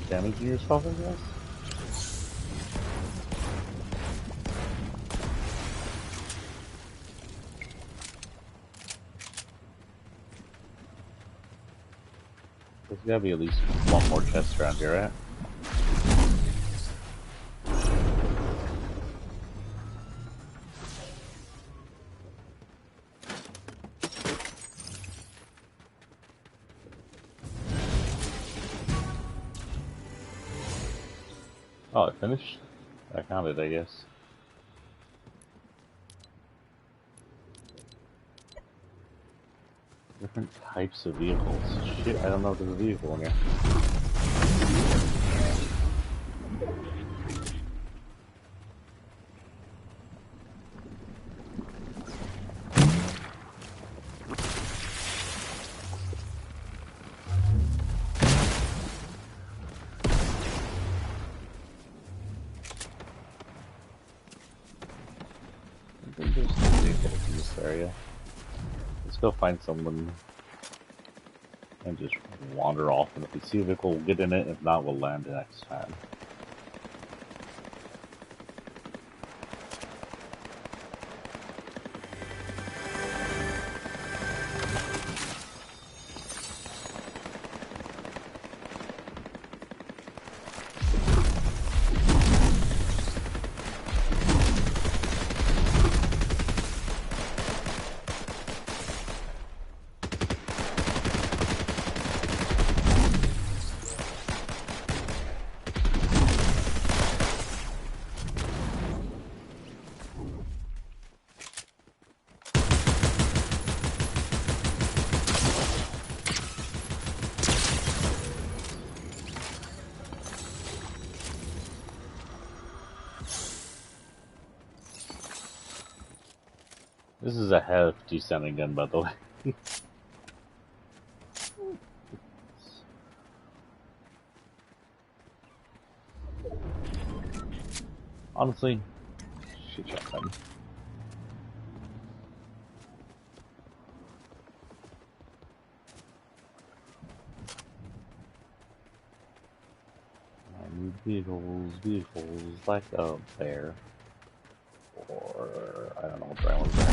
Speaker 1: Damaging yourself, I guess? There's gotta be at least one more chest around here, right? Oh, it finished? I counted, I guess. Different types of vehicles. Shit, I don't know if there's a vehicle in here. I think there's no vehicles in this area. Let's go find someone and just wander off, and if we see a vehicle, we'll get in it. If not, we'll land next time. This is a hefty sounding gun, by the way. Honestly, shit shotgun. I need vehicles like a bear. Or, I don't know what the right one's there.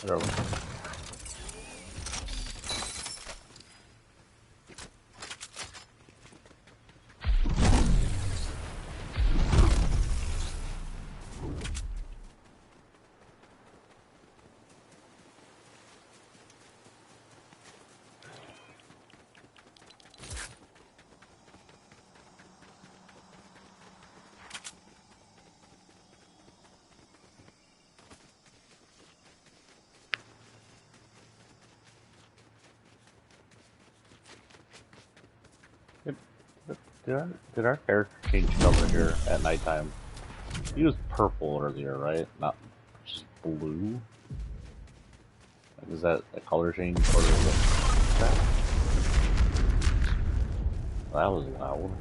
Speaker 1: Whatever. Did our character change color here at nighttime? He was purple earlier, right? Not just blue. Like, is that a color change or is it that? That was loud.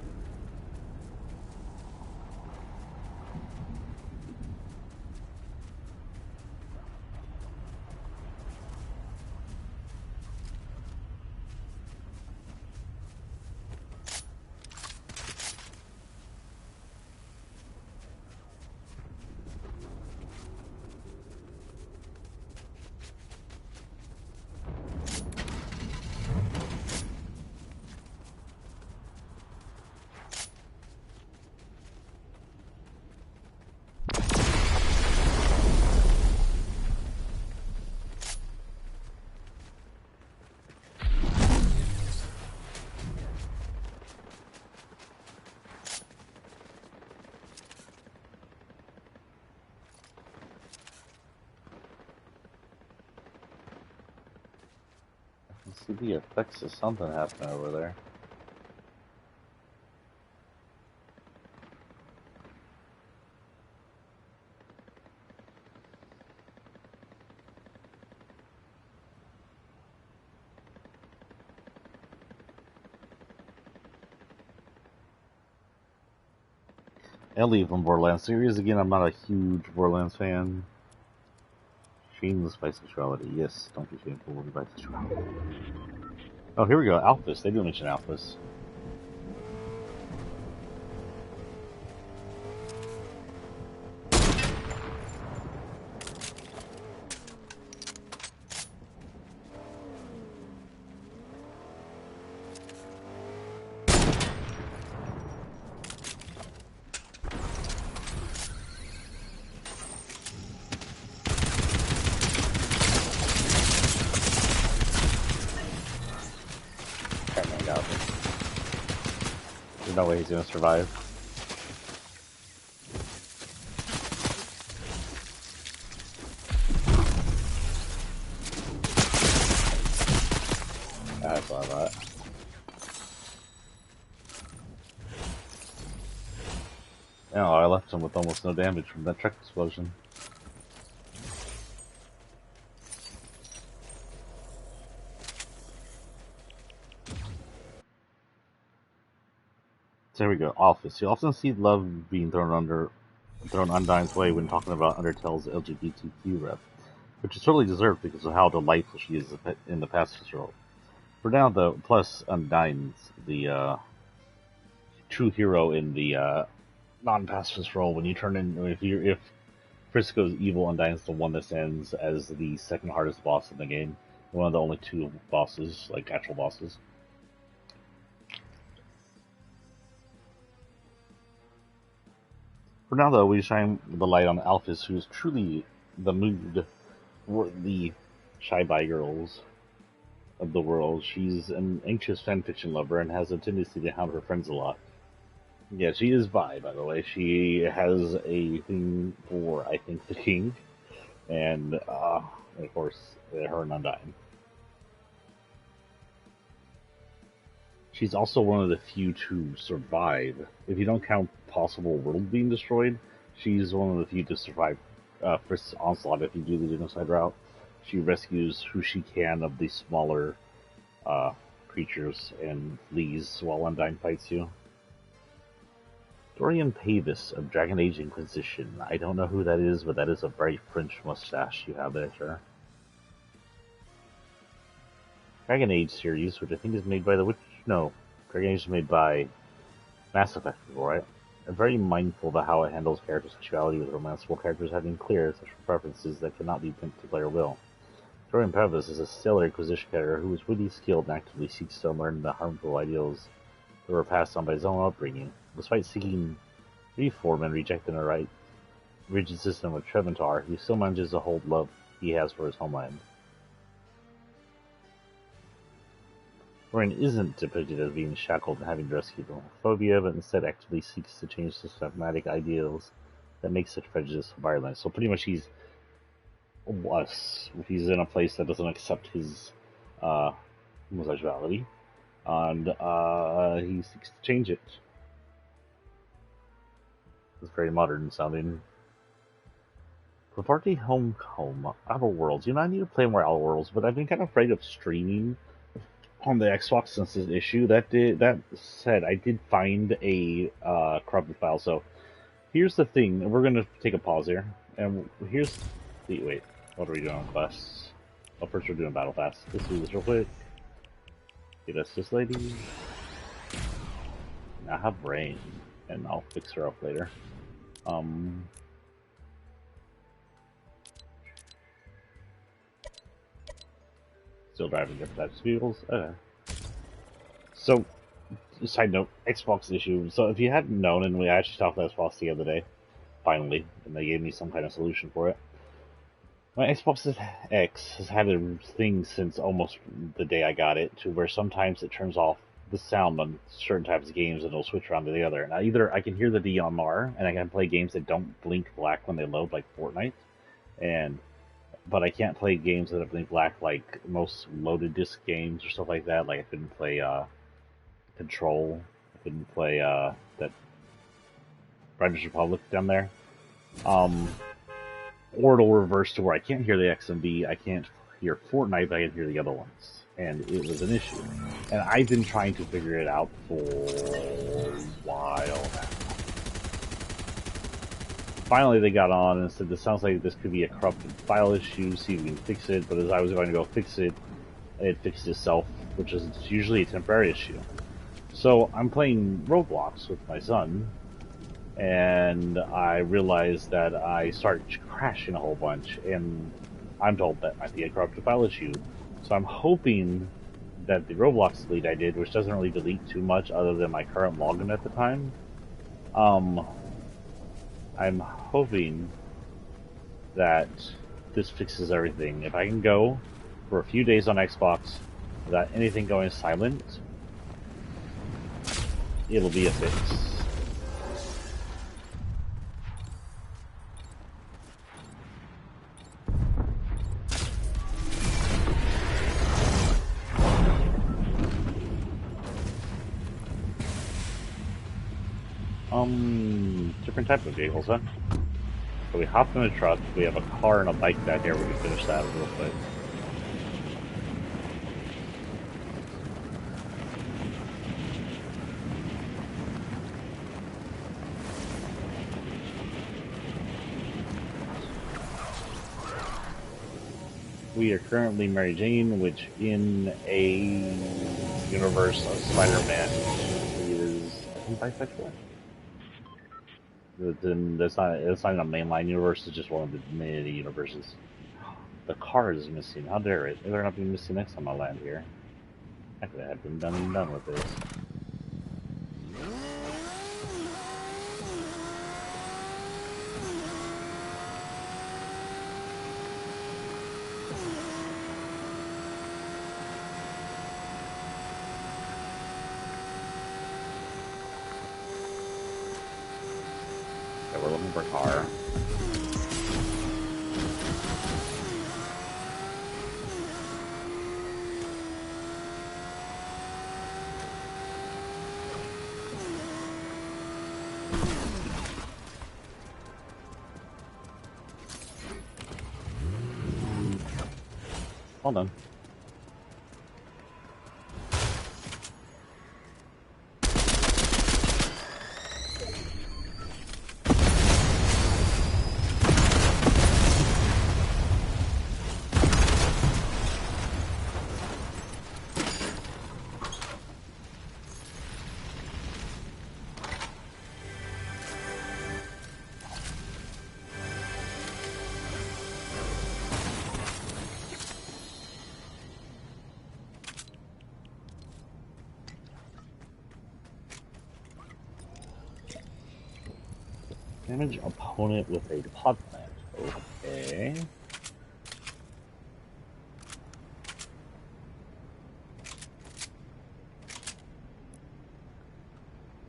Speaker 1: See the effects of something happening over there. Ellie from Borderlands series. Again, I'm not a huge Borderlands fan. Shameless bisexuality. Yes, don't be shameful of bisexuality. Oh, here we go. Alphys. They do mention Alphys. There's no way he's gonna survive. I saw that. No, I left him with almost no damage from that truck explosion. So here we go. Alphys. You often see love being thrown Undyne's way when talking about Undertale's LGBTQ rep, which is totally deserved because of how delightful she is in the pacifist role. For now, though, plus Undyne's the true hero in the non-pacifist role. When you turn in, if Frisco's evil, Undyne's the one that stands as the second hardest boss in the game. One of the only two bosses, like actual bosses. For now, though, we shine the light on Alphys, who is truly the mood-worthy shy-bi girls of the world. She's an anxious fanfiction lover and has a tendency to hound her friends a lot. Yeah, she is bi, by the way. She has a thing for, I think, the king, and of course, her and Undyne. She's also one of the few to survive. If you don't count possible world being destroyed, she's one of the few to survive Frisk's onslaught if you do the genocide route. She rescues who she can of the smaller creatures and flees while Undyne fights you. Dorian Pavis of Dragon Age Inquisition. I don't know who that is, but that is a bright French mustache you have there, sir. Dragon Age series, which I think is made by the Witch. No, Dragon Age is made by Mass Effect, right? very mindful about how it handles character sexuality, with romanceable characters having clear sexual preferences that cannot be pinned to player will. Dorian Purvis is a stellar Inquisition character who is really skilled and actively seeks to unlearn the harmful ideals that were passed on by his own upbringing. Despite seeking reform and rejecting a rigid system of Treventar, he still manages to hold love he has for his homeland. Dorian isn't depicted as being shackled and having to rescue phobia, but instead actively seeks to change the systematic ideals that make such prejudice violent. So pretty much he's He's in a place that doesn't accept his homosexuality, and he seeks to change it. It's very modern sounding. For Party Home Outer Worlds, I need to play more Outer Worlds, but I've been kind of afraid of streaming on the Xbox since this issue. That said, I did find a corrupted file. So here's the thing. We're gonna take a pause here, and here's the wait. What are we doing on quests? Oh, first we're doing Battle Pass. Let's do this real quick. Get us this lady. I have rain, and I'll fix her up later. Still driving different types of vehicles. Okay. So, side note, Xbox issue. So if you hadn't known, and we actually talked to Xbox the other day, finally, and they gave me some kind of solution for it. My Xbox X has had a thing since almost the day I got it, to where sometimes it turns off the sound on certain types of games and it'll switch around to the other. Now either I can hear the DMR and I can play games that don't blink black when they load, like Fortnite, but I can't play games that blink black, like most loaded disc games or stuff like that. Like I couldn't play Control, I couldn't play that Riders Republic down there. Or it'll reverse to where I can't hear the XMB, I can't hear Fortnite, but I can hear the other ones. And it was an issue. And I've been trying to figure it out for a while now. Finally they got on and said, this sounds like this could be a corrupted file issue, see if we can fix it. But as I was going to go fix it, it fixed itself, which is usually a temporary issue. So I'm playing Roblox with my son, and I realized that I started crashing a whole bunch, and I'm told that might be a corrupted file issue. So I'm hoping that the Roblox delete I did, which doesn't really delete too much other than my current login at the time, I'm hoping that this fixes everything. If I can go for a few days on Xbox without anything going silent, it'll be a fix. Different type of vehicles, huh? So we hopped in a truck, we have a car and a bike back here, we can finish that real quick. We are currently Mary Jane, which in a universe of Spider-Man is bisexual. It's not in a mainline universe, it's just one of the many universes. The car is missing, how dare it? It better not be missing next time I land here. I could have been done with this. We're looking for a car. Hold on. Damage opponent with a pod plant. Okay.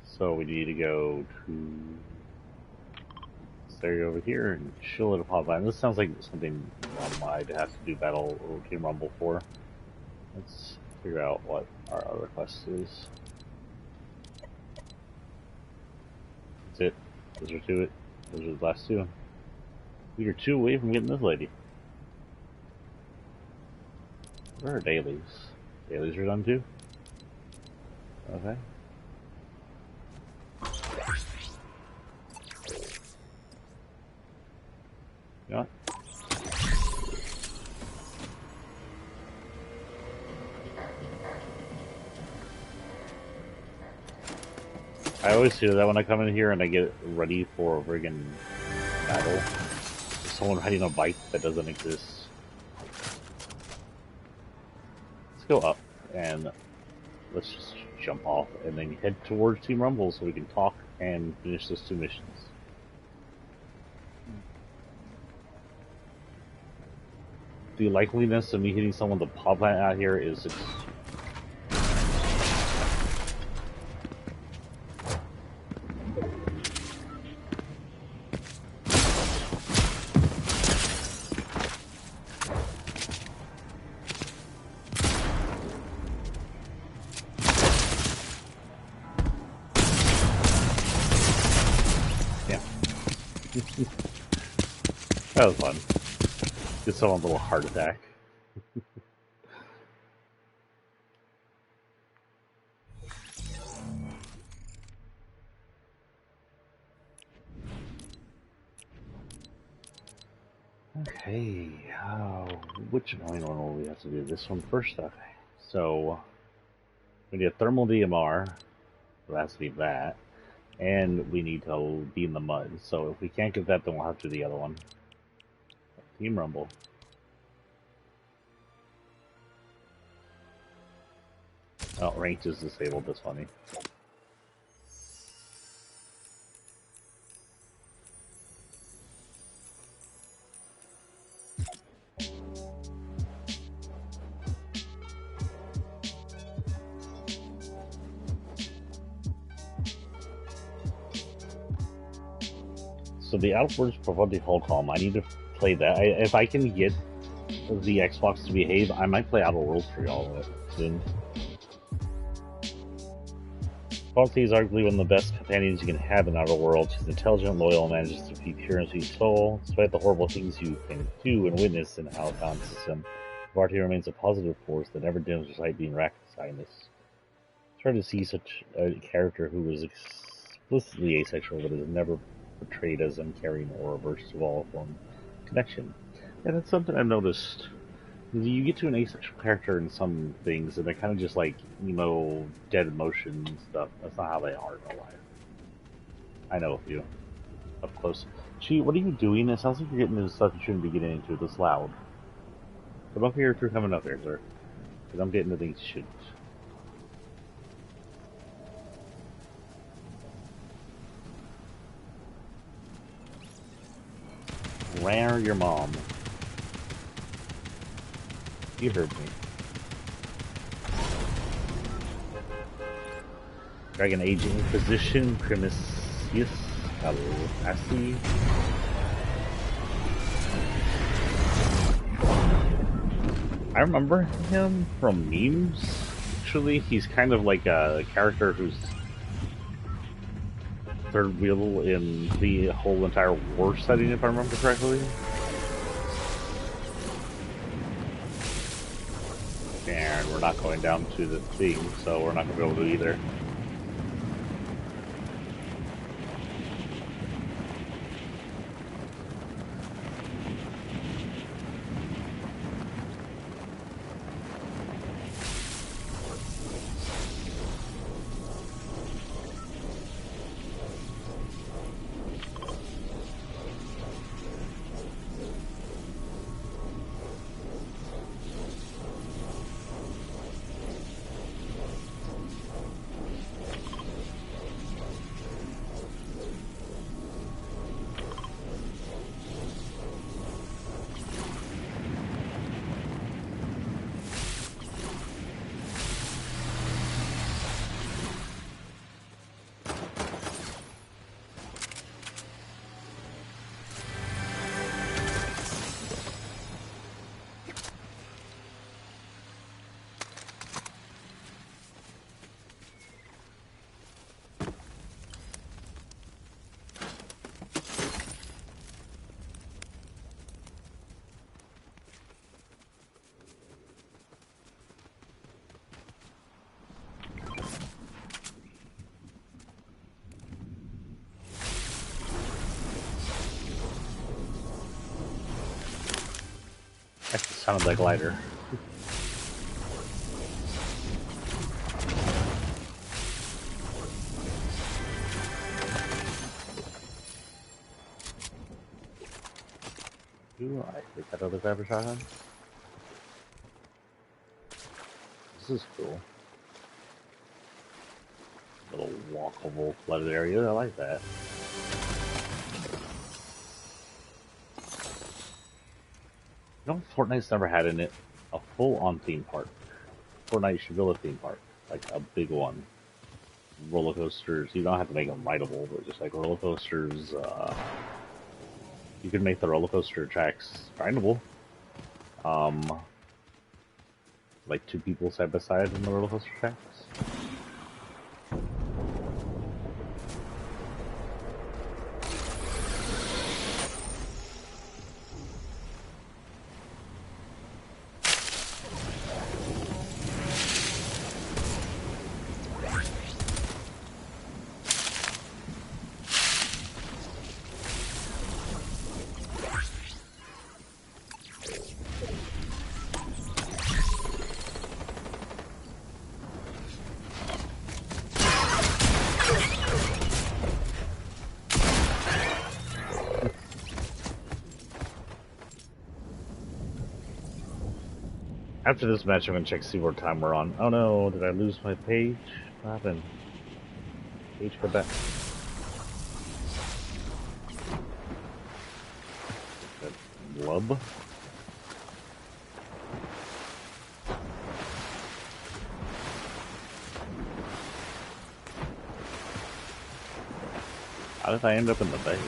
Speaker 1: So we need to go to this area over here and chill at a pod plant. This sounds like something I'd have to do battle or Team Rumble for. Let's figure out what our other quest is. That's it. Those are two. Those are the last two. We are 2 away from getting this lady. Where are dailies? Dailies are done too? Okay. You know what? I always do that when I come in here and I get ready for a friggin' battle. There's someone riding a bike that doesn't exist. Let's go up and let's just jump off and then head towards Team Rumble so we can talk and finish those 2 missions. The likeliness of me hitting someone with a pod plant out here is yeah. That was fun. Get someone a little heart attack. Okay, which annoying one will we have to do? This one first? Okay. So, we need a thermal DMR. It has to be that. And we need to be in the mud. So if we can't get that, then we'll have to do the other one. Team Rumble. Oh, ranked is disabled. That's funny. So the Outwards Profundity Holcomb, I need to play that. If I can get the Xbox to behave, I might play Outer Worlds for y'all soon. Quality is arguably one of the best companions you can have in Outer Worlds. She's intelligent, loyal, and manages to be pure and sweet soul. Despite the horrible things you can do and witness in the Halcon system, Varty remains a positive force that never dims despite being racked with sadness. It's hard to see such a character who is explicitly asexual but is never portrayed as uncaring or averse to all form of connection. And that's something I've noticed. You get to an asexual character in some things, and they're kind of just like emo, dead emotion stuff. That's not how they are in real life. I know a few up close. Gee, what are you doing? It sounds like you're getting into stuff you shouldn't be getting into this loud. Come up here if you're coming up here, sir. Because I'm getting into things you shouldn't. Rar your mom. You heard me. Dragon Age Inquisition, Primisius, Alassi. I remember him from memes. Actually, he's kind of like a character who's third wheel in the whole entire war setting, if I remember correctly. And we're not going down to the thing, so we're not going to be able to either. sounded like lighter. Ooh, I take that other grabber shotgun. This is cool. Little walkable flooded area. I like that. You know, Fortnite's never had in it a full-on theme park. Fortnite should build a theme park, like a big one. Roller coasters. You don't have to make them rideable, but just like roller coasters. You can make the roller coaster tracks grindable. Like two people side by side in the roller coaster tracks. After this match, I'm gonna check see what time we're on. Oh no, did I lose my page? What happened? Page go back. That blub? How did I end up in the base?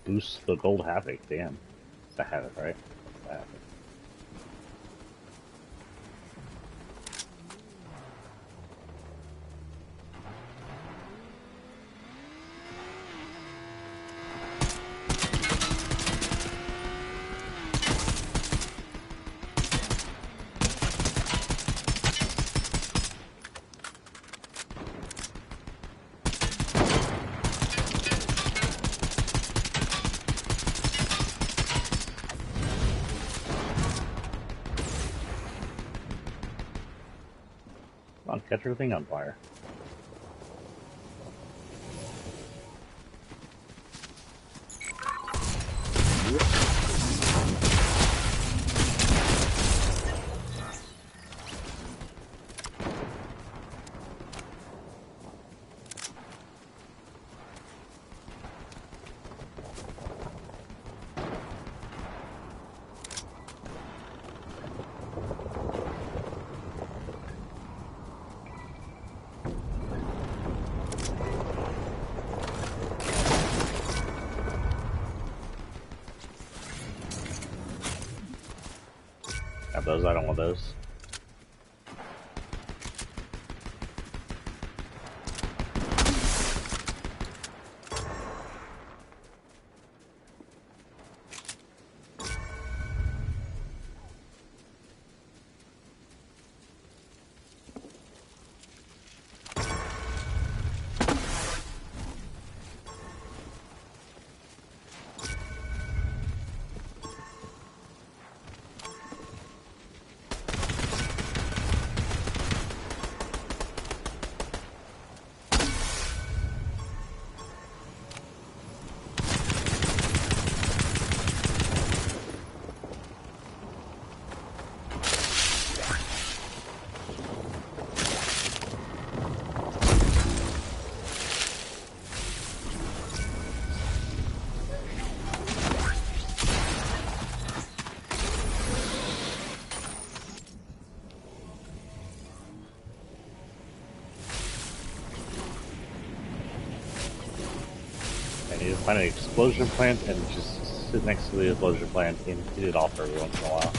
Speaker 1: Boost the gold havoc, damn. It's a havoc, right? It's a havoc. Come on, catch everything on fire. those. I don't want those. I need to find an explosion plant and just sit next to the explosion plant and hit it off every once in a while.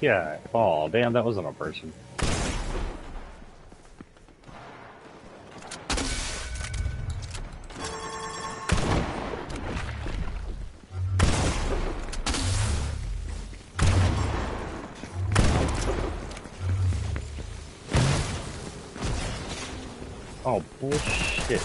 Speaker 1: Yeah. Oh, damn, that wasn't a person. Oh, bullshit.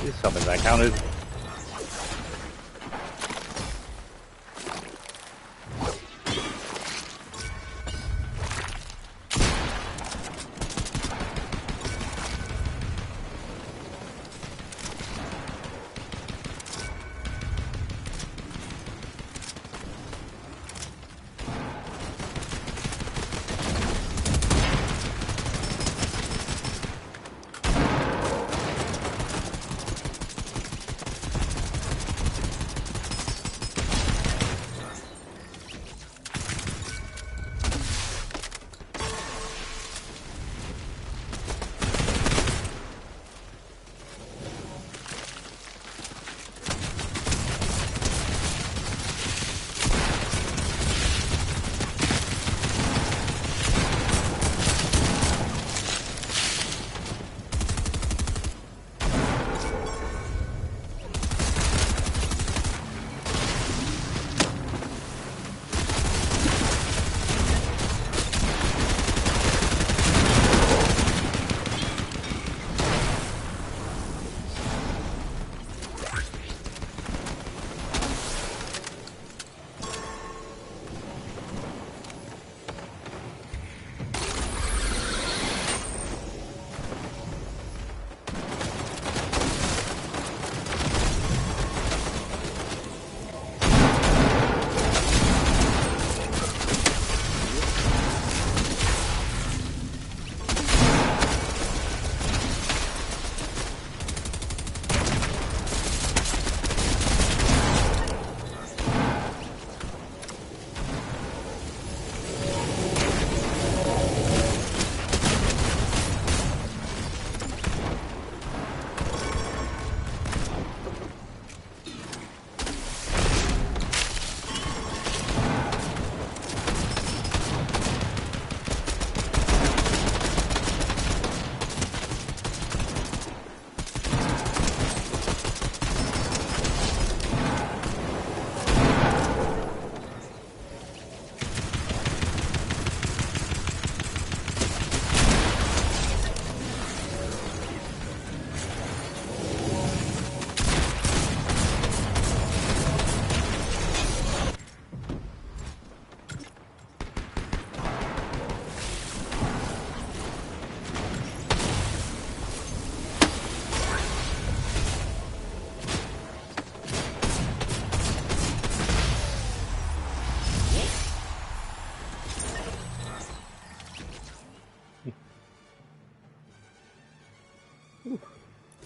Speaker 1: Please tell me that counted.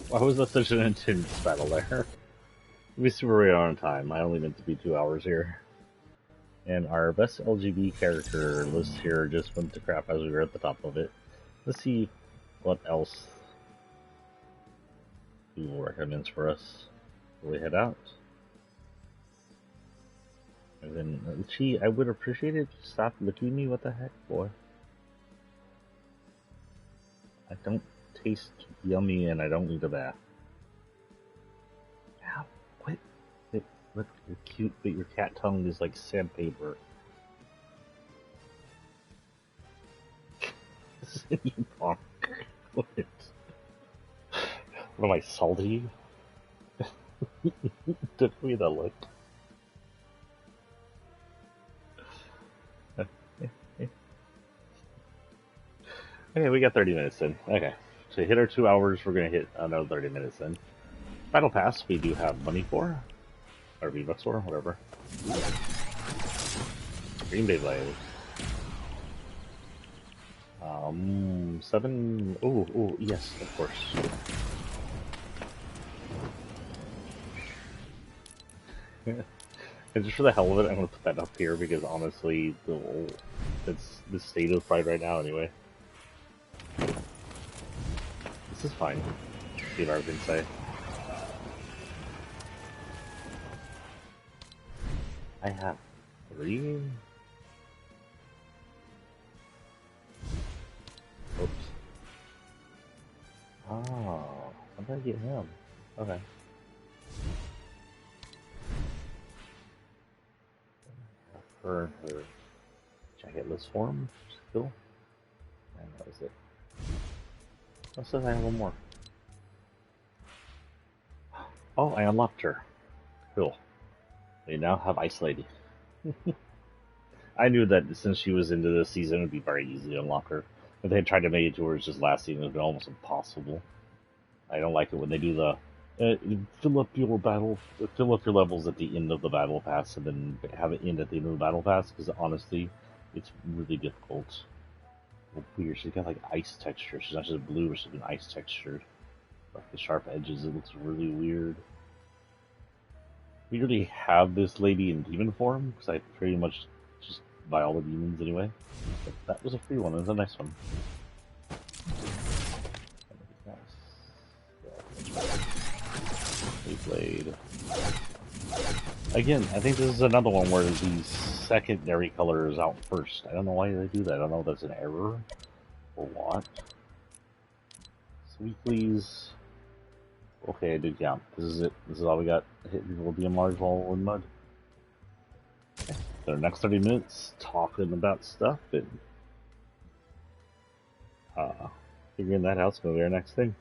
Speaker 1: Why was that such an intense battle there? We super right on time. I only meant to be 2 hours here. And our best LGB character list here just went to crap as we were at the top of it. Let's see what else Google recommends for us before we head out. And then, gee, I would appreciate it if you stopped looking at me. What the heck, boy? I don't taste yummy and I don't need a bath. Ow, quit. Look, you're cute, but your cat tongue is like sandpaper. You punk. What? What am I, salty? Took me the look. Okay, we got 30 minutes in. Okay, to hit our 2 hours, we're gonna hit another 30 minutes in. Battle Pass, we do have money for, or V-Bucks for, whatever. Green Bay Blade. 7. Oh, yes, of course. And just for the hell of it, I'm gonna put that up here because honestly, it's the state of Pride right now anyway. This is fine. See what I can say. I have 3. Oops. Oh, how did I get him? Okay. Her jacketless form, cool. And that was it. What says I have one more? Oh, I unlocked her. Cool. We now have Ice Lady. I knew that since she was into this season, it would be very easy to unlock her. If they had tried to make it to where it's just last season, it would be almost impossible. I don't like it when they do the fill up your levels at the end of the battle pass, and then have it end at the end of the battle pass. Because honestly, it's really difficult. Weird. She's got like ice texture. She's not just blue, she's been ice textured. Like the sharp edges, it looks really weird. We already have this lady in demon form, because I pretty much just buy all the demons anyway. But that was a free one, it was a nice one. Blade. Again, I think this is another one where the secondary color is out first. I don't know why they do that. I don't know if that's an error or what. Weeklies. Okay, I did count. This is it. This is all we got. Will be in large wall in mud. Okay. So the next 30 minutes talking about stuff and figuring that out's gonna be our next thing.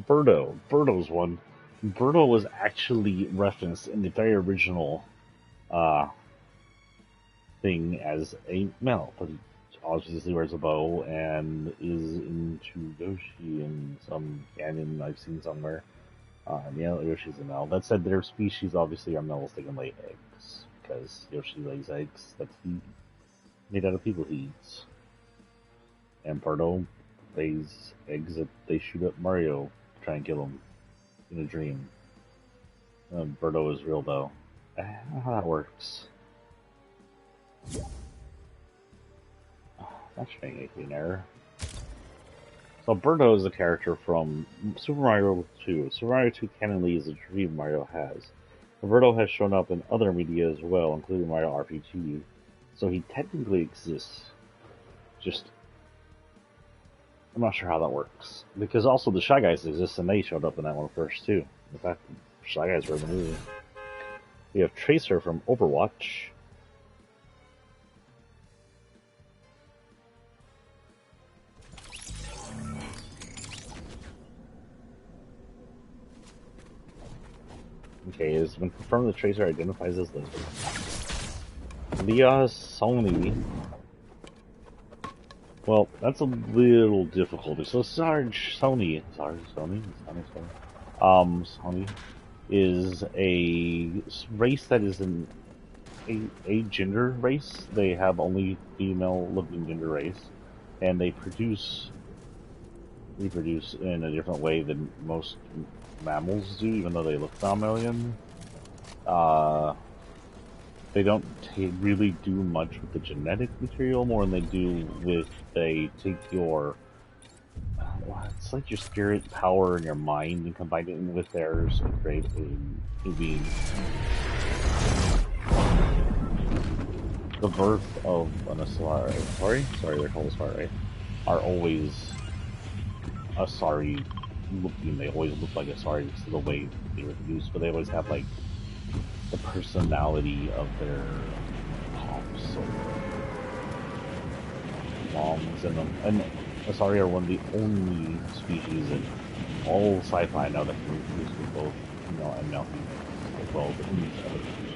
Speaker 1: Birdo's one. Birdo was actually referenced in the very original thing as a male, but he obviously wears a bow and is into Yoshi in some canon I've seen somewhere. Yeah, Yoshi's a male. That said, their species obviously are males that can lay eggs, because Yoshi lays eggs that he made out of people he eats. And Birdo lays eggs that they shoot at Mario to try and kill him in a dream. Birdo is real though. I don't know how that works. That shouldn't make an error. So Birdo is a character from Super Mario 2. Super Mario 2 canonly is a dream Mario has. Birdo has shown up in other media as well, including Mario RPG, so he technically exists. Just, I'm not sure how that works. Because also the Shy Guys exist, and they showed up in that one first too. In fact, Shy Guys were in the movie. We have Tracer from Overwatch. Okay, it has been confirmed that Tracer identifies as lizard. Leah Sony. Well, that's a little difficult. So Sony is a race that is in a gender race. They have only female-looking gender race, and they reproduce in a different way than most mammals do, even though they look mammalian. Uh, they don't really do much with the genetic material more than they do with they take your well, it's like your spirit power and your mind and combine it with theirs and create a being. The birth of an Asari, sorry, they're called Asari, are always Asari looking. They always look like Asari because of the way they were produced, but they always have like the personality of their pops or moms in them. And Asari are one of the only species in all sci-fi now that can reproduce with both female and male females, as well as in these other species.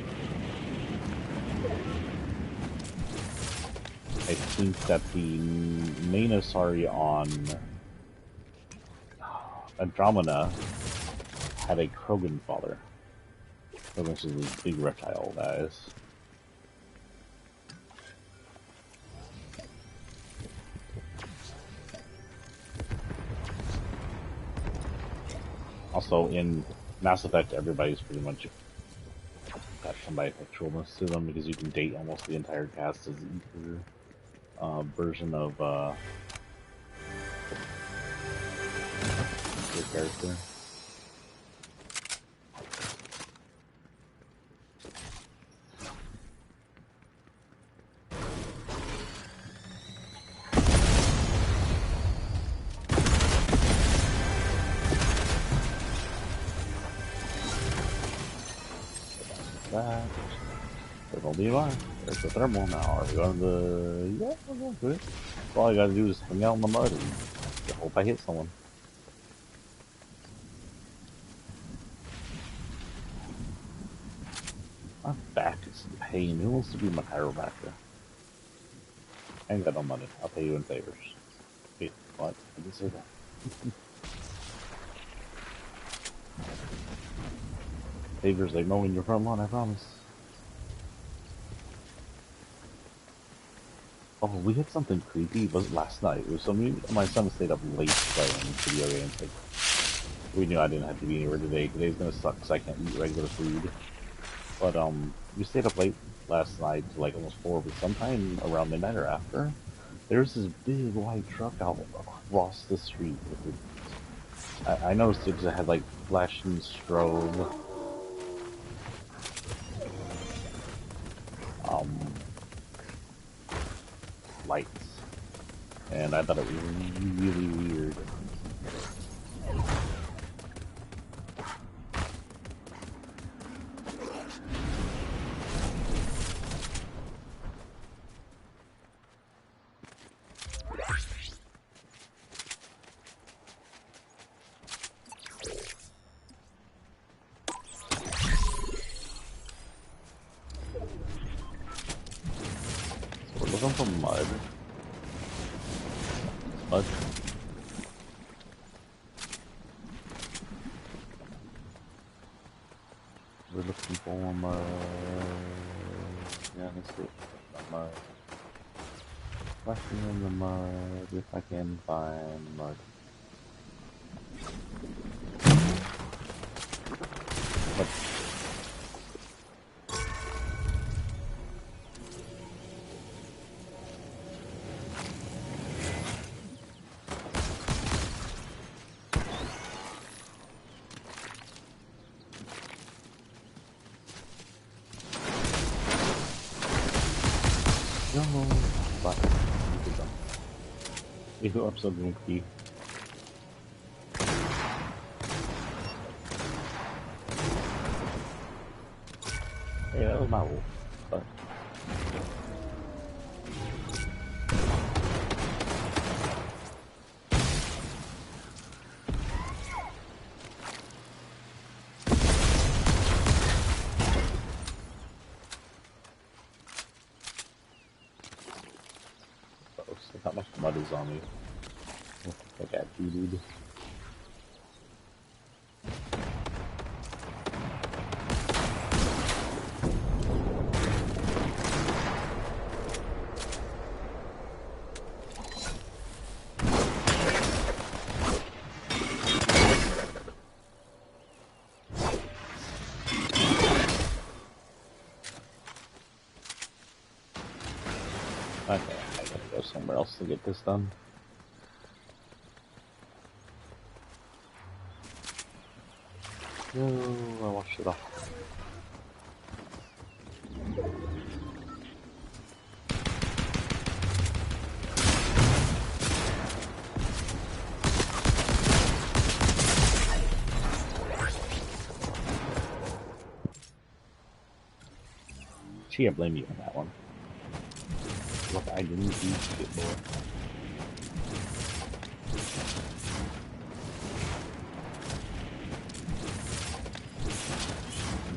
Speaker 1: I think that the main Asari on Andromeda had a Krogan father. Krogan is this big reptile, guys. Also, in Mass Effect, everybody's pretty much got some bisexualness to them because you can date almost the entire cast as either version of your character. That. There's no DMR. There's the thermal now. Are we going to the... Yeah, we're going to it. All I gotta do is hang out in the mud and hope I hit someone. My back is in pain. Who wants to be my chiropractor? I ain't got no money. I'll pay you in favors. Wait, what? I didn't say that. Favors like mowing your front lawn, I promise. Oh, we had something creepy. It was last night. It was my son stayed up late playing video games. Like, we knew I didn't have to be anywhere today. Today's gonna suck because I can't eat regular food. But we stayed up late last night to like almost 4, but sometime around midnight or after, there's this big white truck out across the street. I noticed it because it had like flashing strobe. Lights, and I thought it was really weird. So we're looking for mud. Mud. We're looking for mud. Yeah, let's see. Mud. Flashing in the mud if I can find mud. But no, but you go up something key. Yeah, that was my wolf, but look how much mud is on me. I got booted. Okay, I gotta go somewhere else to get this done. No, I washed it off. Gee, I blame you on that one. Look, I didn't do shit, boy.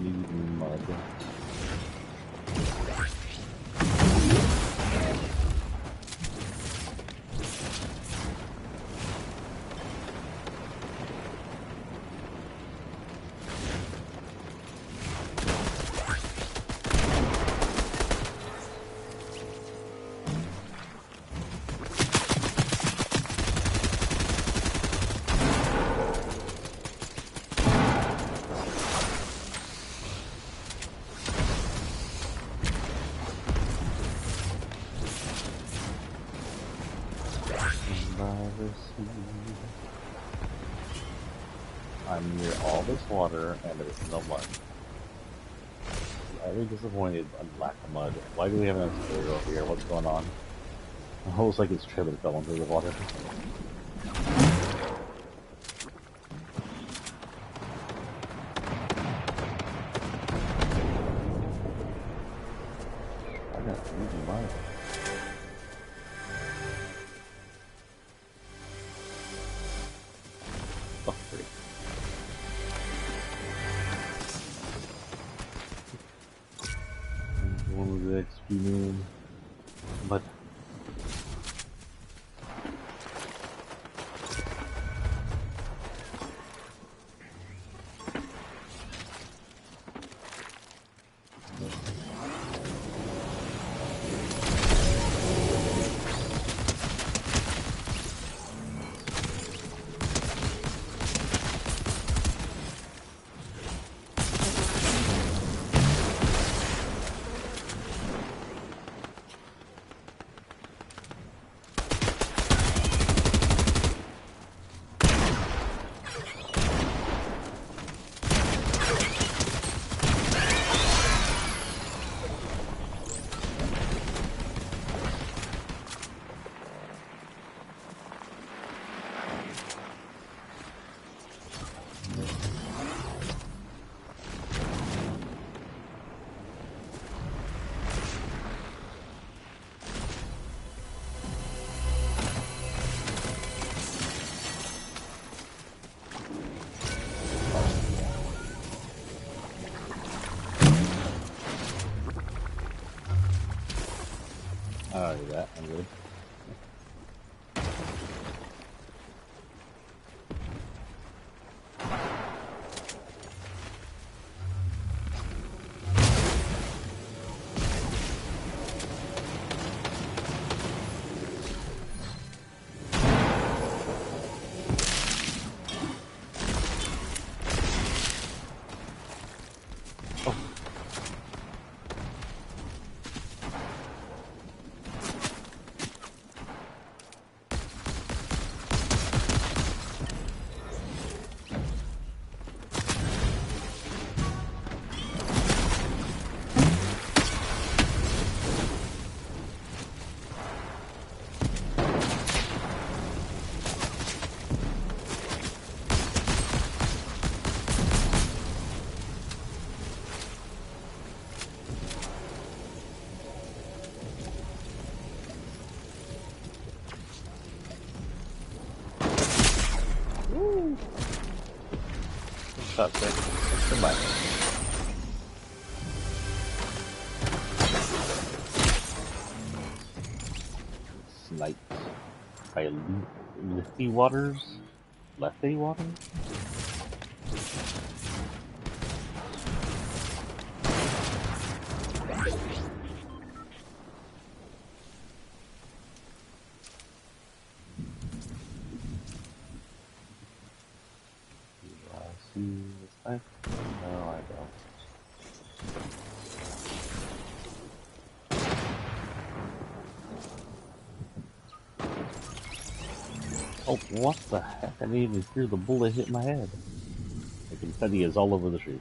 Speaker 1: Need mud. I'm near all this water and there's no mud. Slightly disappointed by the lack of mud. Why do we have an excavator over here? What's going on? It looks like its trailer fell into the water. I got easy mud. Oh, great. One of the XP moon. But I'll do that. I'm good. Woo! Shot there. Goodbye. Sniped by Lefty Waters? Lefty Waters? Do I see the sniper? No, I don't. Oh, what the heck? I didn't even hear the bullet hit my head. The confetti is all over the tree.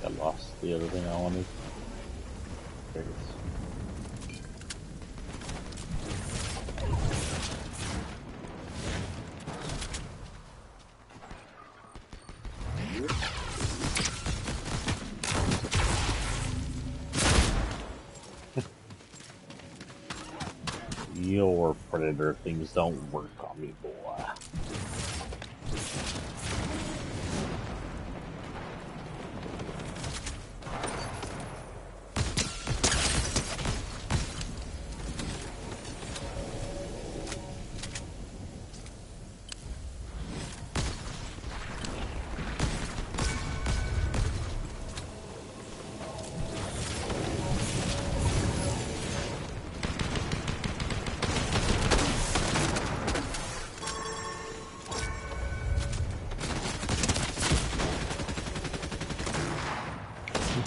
Speaker 1: I lost the other thing I wanted. There it is. Your predator things don't work on me, boy.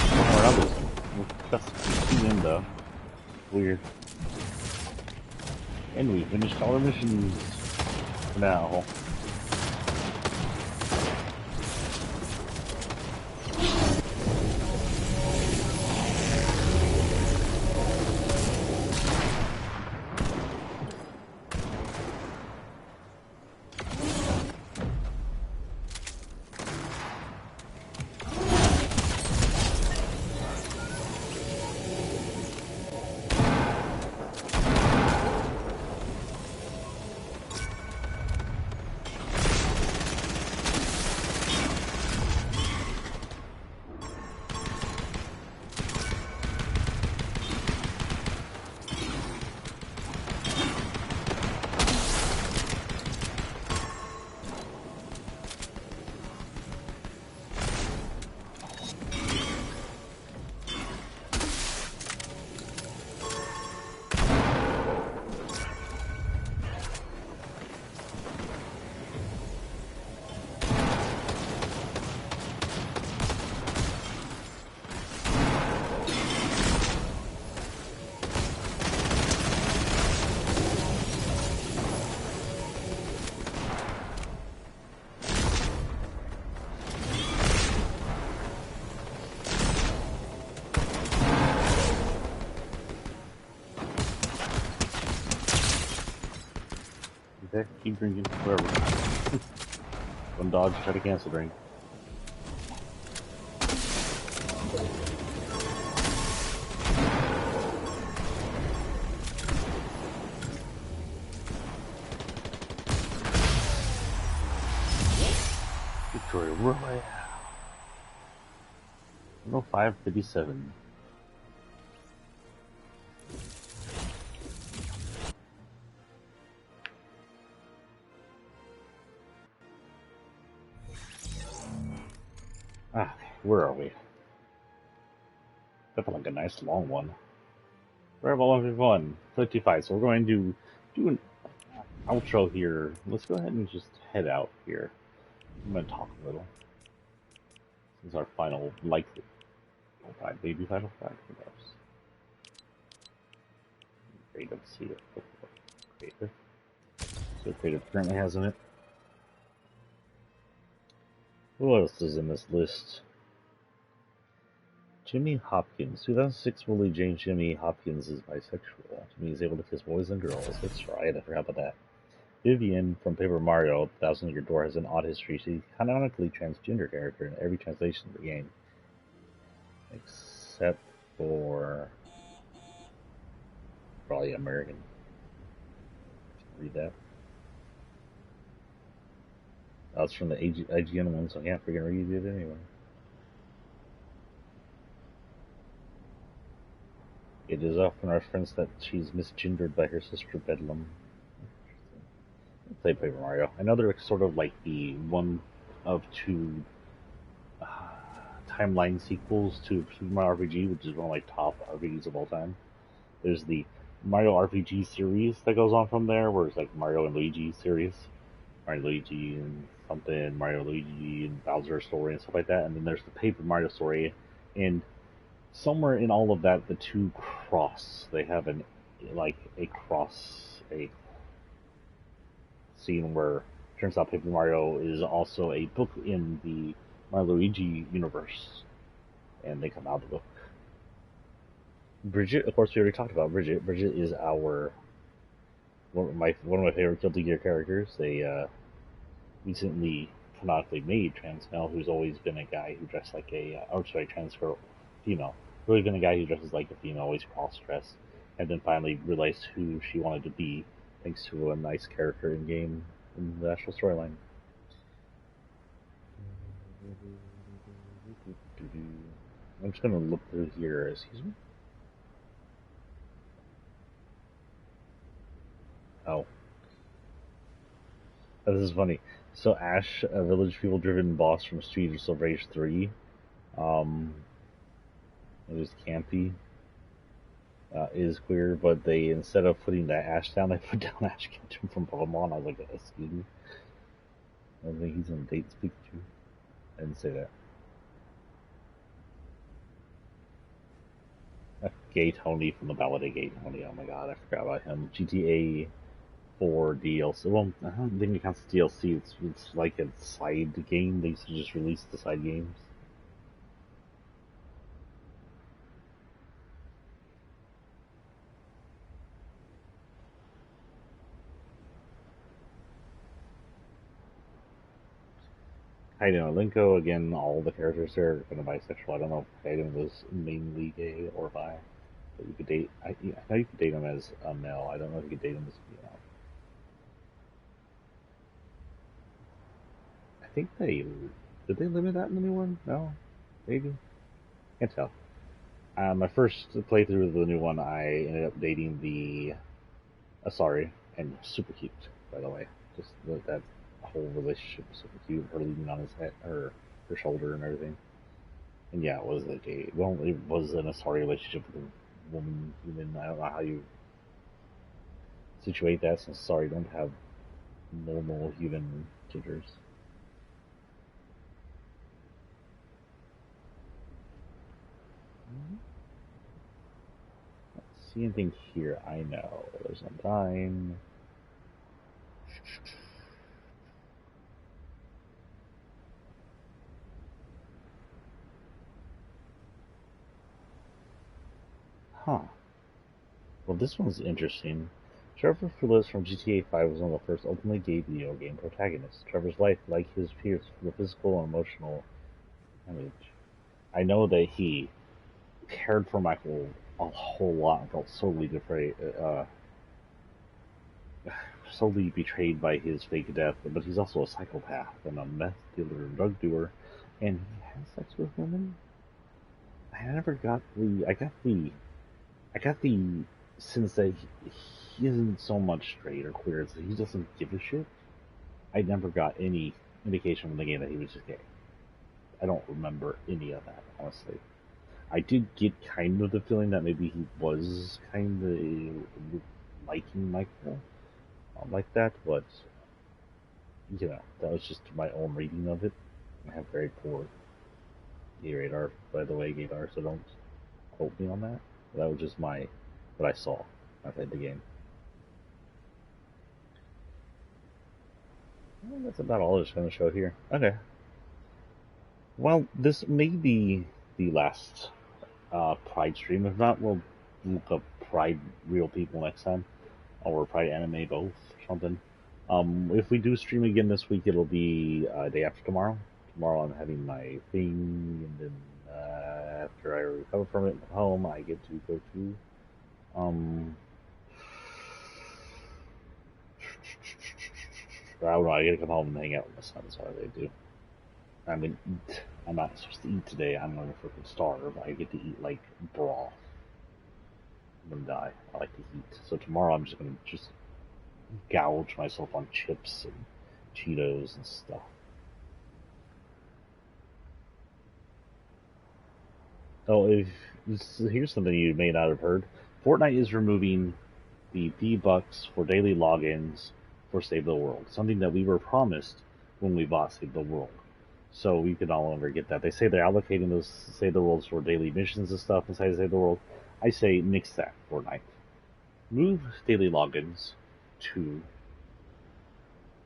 Speaker 1: Or others. That's too in though. Weird. And we finished all our missions now. Okay, keep drinking, whatever. One dodge, try to cancel drink. Victoria, where am I at? 105.57. Ah, where are we? That felt like a nice long one. We're at 151, so we're going to do an outro here. Let's go ahead and just head out here. I'm going to talk a little. This is our final, likely, fight, maybe final fight, who knows? Creative, see it. Creative. So creative currently has in it. Who else is in this list? Jimmy Hopkins. 2006 Willie James Jimmy Hopkins is bisexual. Jimmy is able to kiss boys and girls. That's right, I forgot about that. Vivian from Paper Mario, Thousand Year Door, has an odd history. She's a canonically transgender character in every translation of the game. Except for probably American. read that. That's from the IGN one, so I can't freaking read it anyway. It is often referenced that she's misgendered by her sister Bedlam. Play Paper Mario. I know they're sort of like the one of two uh, timeline sequels to Super Mario RPG, which is one of my top RPGs of all time. There's the Mario RPG series that goes on from there, where it's like Mario and Luigi series, Mario Luigi and something, Mario Luigi and Bowser story and stuff like that. And then there's the Paper Mario story, and somewhere in all of that, the two cross. They have a scene where it turns out Paper Mario is also a book in the Mario Luigi universe, and they come out of the book. Bridget, of course, we already talked about Bridget. Bridget is our one of my favorite Guilty Gear characters. They recently canonically made trans male, who's always been a guy who dressed like trans girl, female, who's always been a guy who dresses like a female, always cross dressed, and then finally realized who she wanted to be thanks to a nice character in game in the actual storyline. I'm just gonna look through here. Excuse me. Oh, this is funny. So Ash, a village people-driven boss from Streets of Rage 3, um, it was campy. Is queer, but they instead of putting that Ash down, they put down Ash Ketchum from Pokemon. I was like, excuse me. I think he's on date speak too. I didn't say that. Gay Tony from the Ballad of Gay Tony. Oh my god, I forgot about him. GTA 4 DLC. Well, I don't think it counts as DLC. It's like a side game. They used to just release the side games. Hayden Olenko, again, all the characters there are kind of bisexual. I don't know if Hayden was mainly gay or bi, but you could date. I know you could date him as a male. I don't know if you could date him as a female. I think they did they limit that in the new one? No, maybe. Can't tell. My first playthrough of the new one, I ended up dating the Asari, and super cute, by the way. Just that whole relationship was super cute. Her leaning on his head, her shoulder, and everything. And yeah, it was a gay. Well, it was an Asari relationship with a woman, human. I don't know how you situate that, since Asari don't have normal human genders. Let's see anything here. I know there's no time. Huh. Well, this one's interesting. Trevor Phillips from GTA 5 was one of the first openly gay video game protagonists. Trevor's life, like his peers, full of physical and emotional damage. I know that he cared for Michael a whole lot and felt solely betrayed by his fake death, but he's also a psychopath and a meth dealer and drug doer, and he has sex with women. I never got the. I got the sense that he isn't so much straight or queer, as he doesn't give a shit. I never got any indication from the game that he was just gay. I don't remember any of that, honestly. I did get kind of the feeling that maybe he was kind of liking Michael like that, but that was just my own reading of it. I have very poor gay radar, by the way, gaydar, so don't quote me on that. That was just what I saw when I played the game. Well, that's about all it's going to show here. Okay. Well, this may be the last Pride stream. If not, we'll look up Pride Real People next time, or Pride Anime, both, or something. If we do stream again this week, it'll be day after tomorrow. Tomorrow I'm having my thing, and then after I recover from it at home, I get to go to I don't know, I gotta come home and hang out with my son. That's what I do. I'm gonna eat. I'm not supposed to eat today. I'm gonna freaking starve. I get to eat like broth. I'm gonna die. I like to eat. So tomorrow I'm just gonna just gouge myself on chips and Cheetos and stuff. Oh, if here's something you may not have heard. Fortnite is removing the V-Bucks for daily logins for Save the World, something that we were promised when we bought Save the World. So we can no longer get that. They say they're allocating those Save the Worlds for daily missions and stuff inside Save the World. I say nix that, Fortnite. Move daily logins to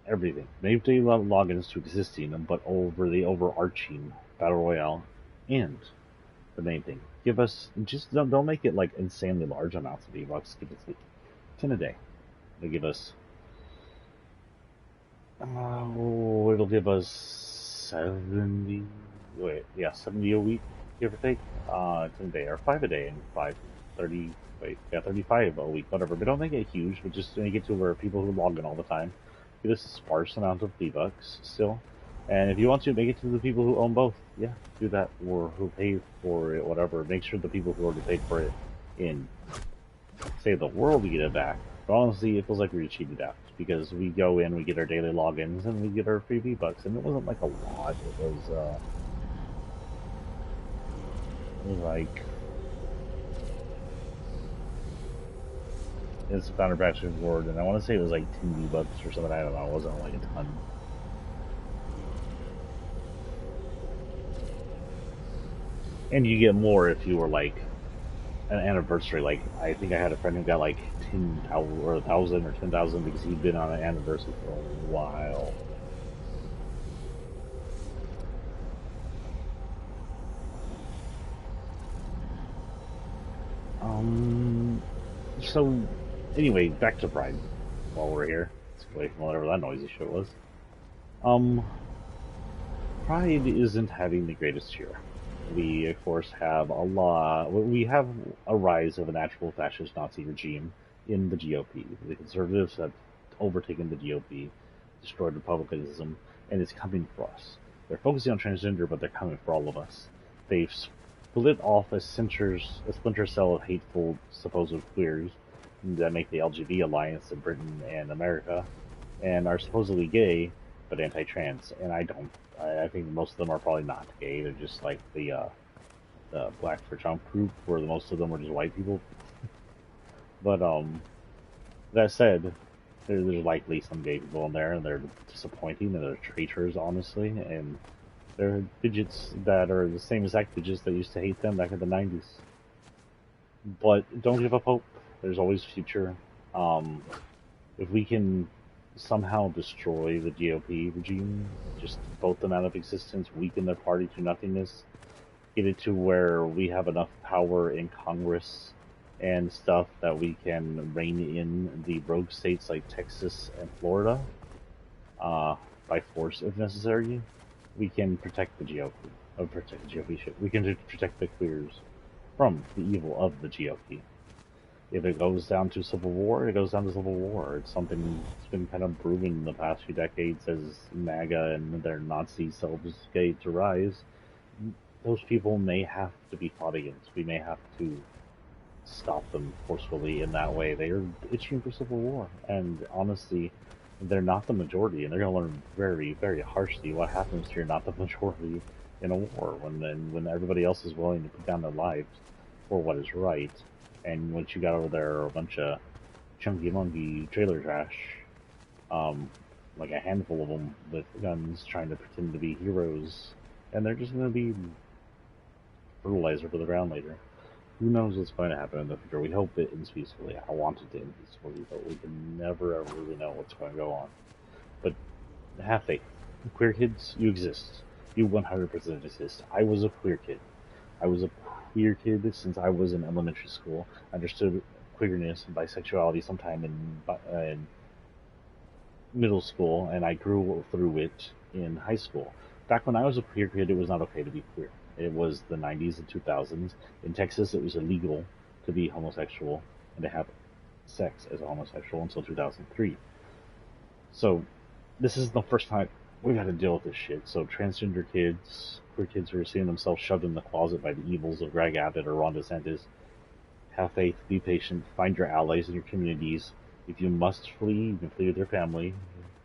Speaker 1: everything. Move daily logins to existing, but over the overarching Battle Royale and the main thing. Give us, just don't make it like insanely large amounts of V-Bucks. Give us like 10 a day. They give us, it'll give us 70, wait, yeah, 70 a week, give or take. 10 a day, or 5 a day, and 30, wait, yeah, 35 a week, whatever. But don't make it huge, but just make it to where people who log in all the time get a sparse amount of V-Bucks still. And if you want to, make it to the people who own both. Yeah, do that, or who pay for it, whatever. Make sure the people who already paid for it in Save the World get it back. But honestly, it feels like we were cheated out because we go in, we get our daily logins, and we get our free V-Bucks, and it wasn't like a lot. It was like it's a founder bachelor's reward, and I want to say it was like 10 V-Bucks or something. I don't know. It wasn't like a ton. And you get more if you were like an anniversary. Like I think I had a friend who got like 10,000 or 1,000 or 10,000 because he'd been on an anniversary for a while. So anyway, back to Pride. While we're here, let's get away from whatever that noisy shit was. Um, Pride isn't having the greatest year. We, of course, have a lot. We have a rise of an actual fascist Nazi regime in the GOP. The conservatives have overtaken the GOP, destroyed republicanism, and it's coming for us. They're focusing on transgender, but they're coming for all of us. They've split off a splinter cell of hateful supposed queers that make the LGBT alliance in Britain and America, and are supposedly gay but anti-trans. And I don't. I think most of them are probably not gay. They're just like the Black for Trump group, where most of them are just white people. But that said, there's likely some gay people in there, and they're disappointing, and they're traitors, honestly, and they're digits that are the same exact digits that used to hate them back in the 90s. But don't give up hope. There's always future. If we can somehow destroy the GOP regime, just vote them out of existence, weaken their party to nothingness, get it to where we have enough power in Congress and stuff that we can rein in the rogue states like Texas and Florida by force if necessary, we can protect the GOP. Protect the GOP shit. We can protect the queers from the evil of the GOP. If it goes down to civil war, it goes down to civil war. It's something that's been kind of proven in the past few decades as MAGA and their Nazi selves get to rise. Those people may have to be fought against. We may have to stop them forcefully in that way. They are itching for civil war, and honestly, they're not the majority, and they're going to learn very, very harshly what happens if you're not the majority in a war when everybody else is willing to put down their lives for what is right. And what you got over there are a bunch of chunky monkey trailer trash, like a handful of them with guns trying to pretend to be heroes, and they're just going to be fertilizer for the ground later. Who knows what's going to happen in the future? We hope it ends peacefully. I want it to end peacefully, but we can never ever really know what's going to go on. But have faith. Queer kids, you exist. You 100% exist. I was a queer kid. I was a queer kid since I was in elementary school. I understood queerness and bisexuality sometime in middle school, and I grew through it in high school. Back when I was a queer kid, it was not okay to be queer. It was the 90s and 2000s. In Texas, it was illegal to be homosexual and to have sex as a homosexual until 2003. So this is the first time we've had to deal with this shit. So transgender kids, queer kids who are seeing themselves shoved in the closet by the evils of Greg Abbott or Ron DeSantis. Have faith, be patient, find your allies in your communities. If you must flee, you can flee with your family.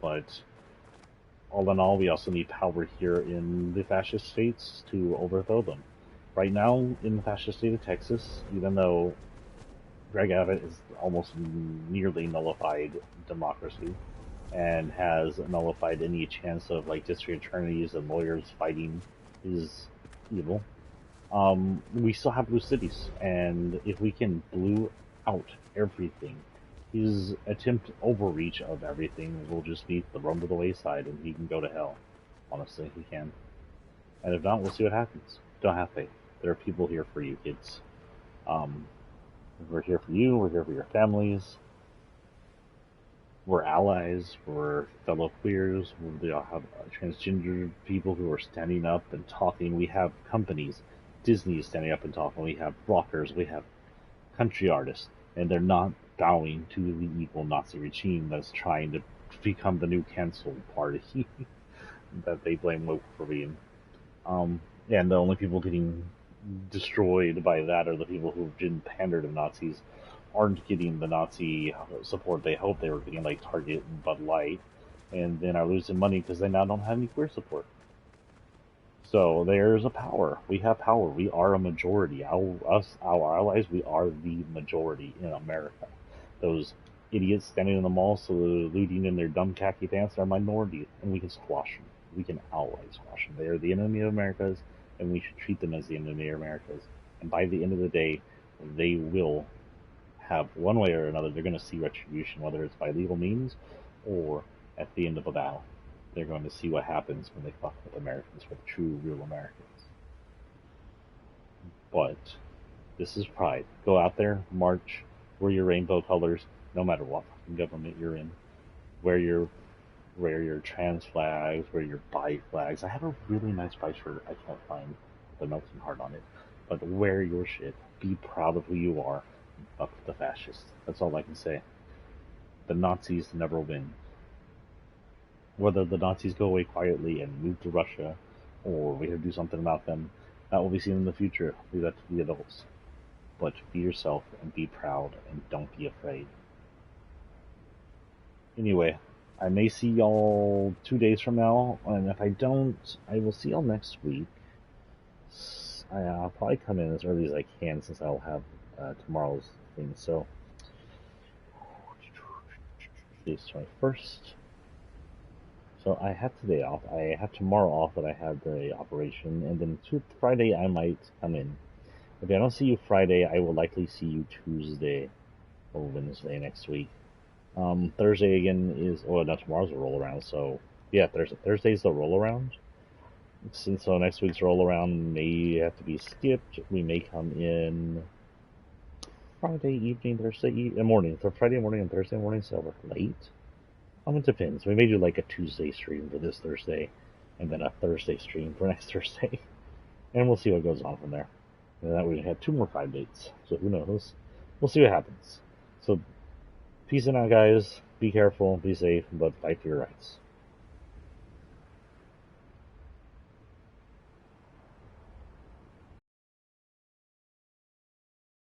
Speaker 1: But all in all, we also need power here in the fascist states to overthrow them. Right now, in the fascist state of Texas, even though Greg Abbott is almost nearly nullified democracy and has nullified any chance of like district attorneys and lawyers fighting his evil, we still have blue cities, and if we can blue out everything, his attempt overreach of everything will just be thrown to the wayside, and he can go to hell. Honestly, he can. And if not, we'll see what happens. Don't have faith. There are people here for you, kids. Um, we're here for you. We're here for your families. We're allies. We're fellow queers. We all have transgender people who are standing up and talking. We have companies. Disney is standing up and talking. We have rockers. We have country artists. And they're not bowing to the evil Nazi regime that's trying to become the new cancel party that they blame woke for being. And the only people getting destroyed by that are the people who didn't pander to Nazis, aren't getting the Nazi support they hoped they were getting, like Target and Bud Light, and then are losing money because they now don't have any queer support. So there's a power. We have power. We are a majority. Our allies, we are the majority in America. Those idiots standing in the mall saluting in their dumb khaki pants are minorities, and we can squash them. We can outright squash them. They are the enemy of America's, and we should treat them as the enemy of America's. And by the end of the day, they will have one way or another. They're going to see retribution, whether it's by legal means or at the end of a battle. They're going to see what happens when they fuck with Americans, with true, real Americans. But this is pride. Go out there, march, wear your rainbow colors, no matter what fucking government you're in. Wear your trans flags, wear your bi flags. I have a really nice bi shirt I can't find the melting heart on it. But wear your shit. Be proud of who you are. And fuck the fascists. That's all I can say. The Nazis never win. Whether the Nazis go away quietly and move to Russia, or we have to do something about them, that will be seen in the future. Leave that to the adults. But be yourself and be proud and don't be afraid. Anyway, I may see y'all 2 days from now, and if I don't, I will see y'all next week. I'll probably come in as early as I can since I'll have tomorrow's thing. So, today's 21st. So I have today off. I have tomorrow off that I had the operation, and then Friday I might come in. If I don't see you Friday, I will likely see you Tuesday or Wednesday next week. Thursday again is, oh no, tomorrow's a roll around, so yeah, Thursday's the roll around. Since so next week's roll around may have to be skipped, we may come in Friday evening, morning, so Friday morning and Thursday morning, so we're late. It depends. We may do like a Tuesday stream for this Thursday, and then a Thursday stream for next Thursday, and we'll see what goes on from there. And that we have 2 more 5 dates, so who knows? We'll see what happens. So, peace out, guys. Be careful, be safe, but fight for your rights.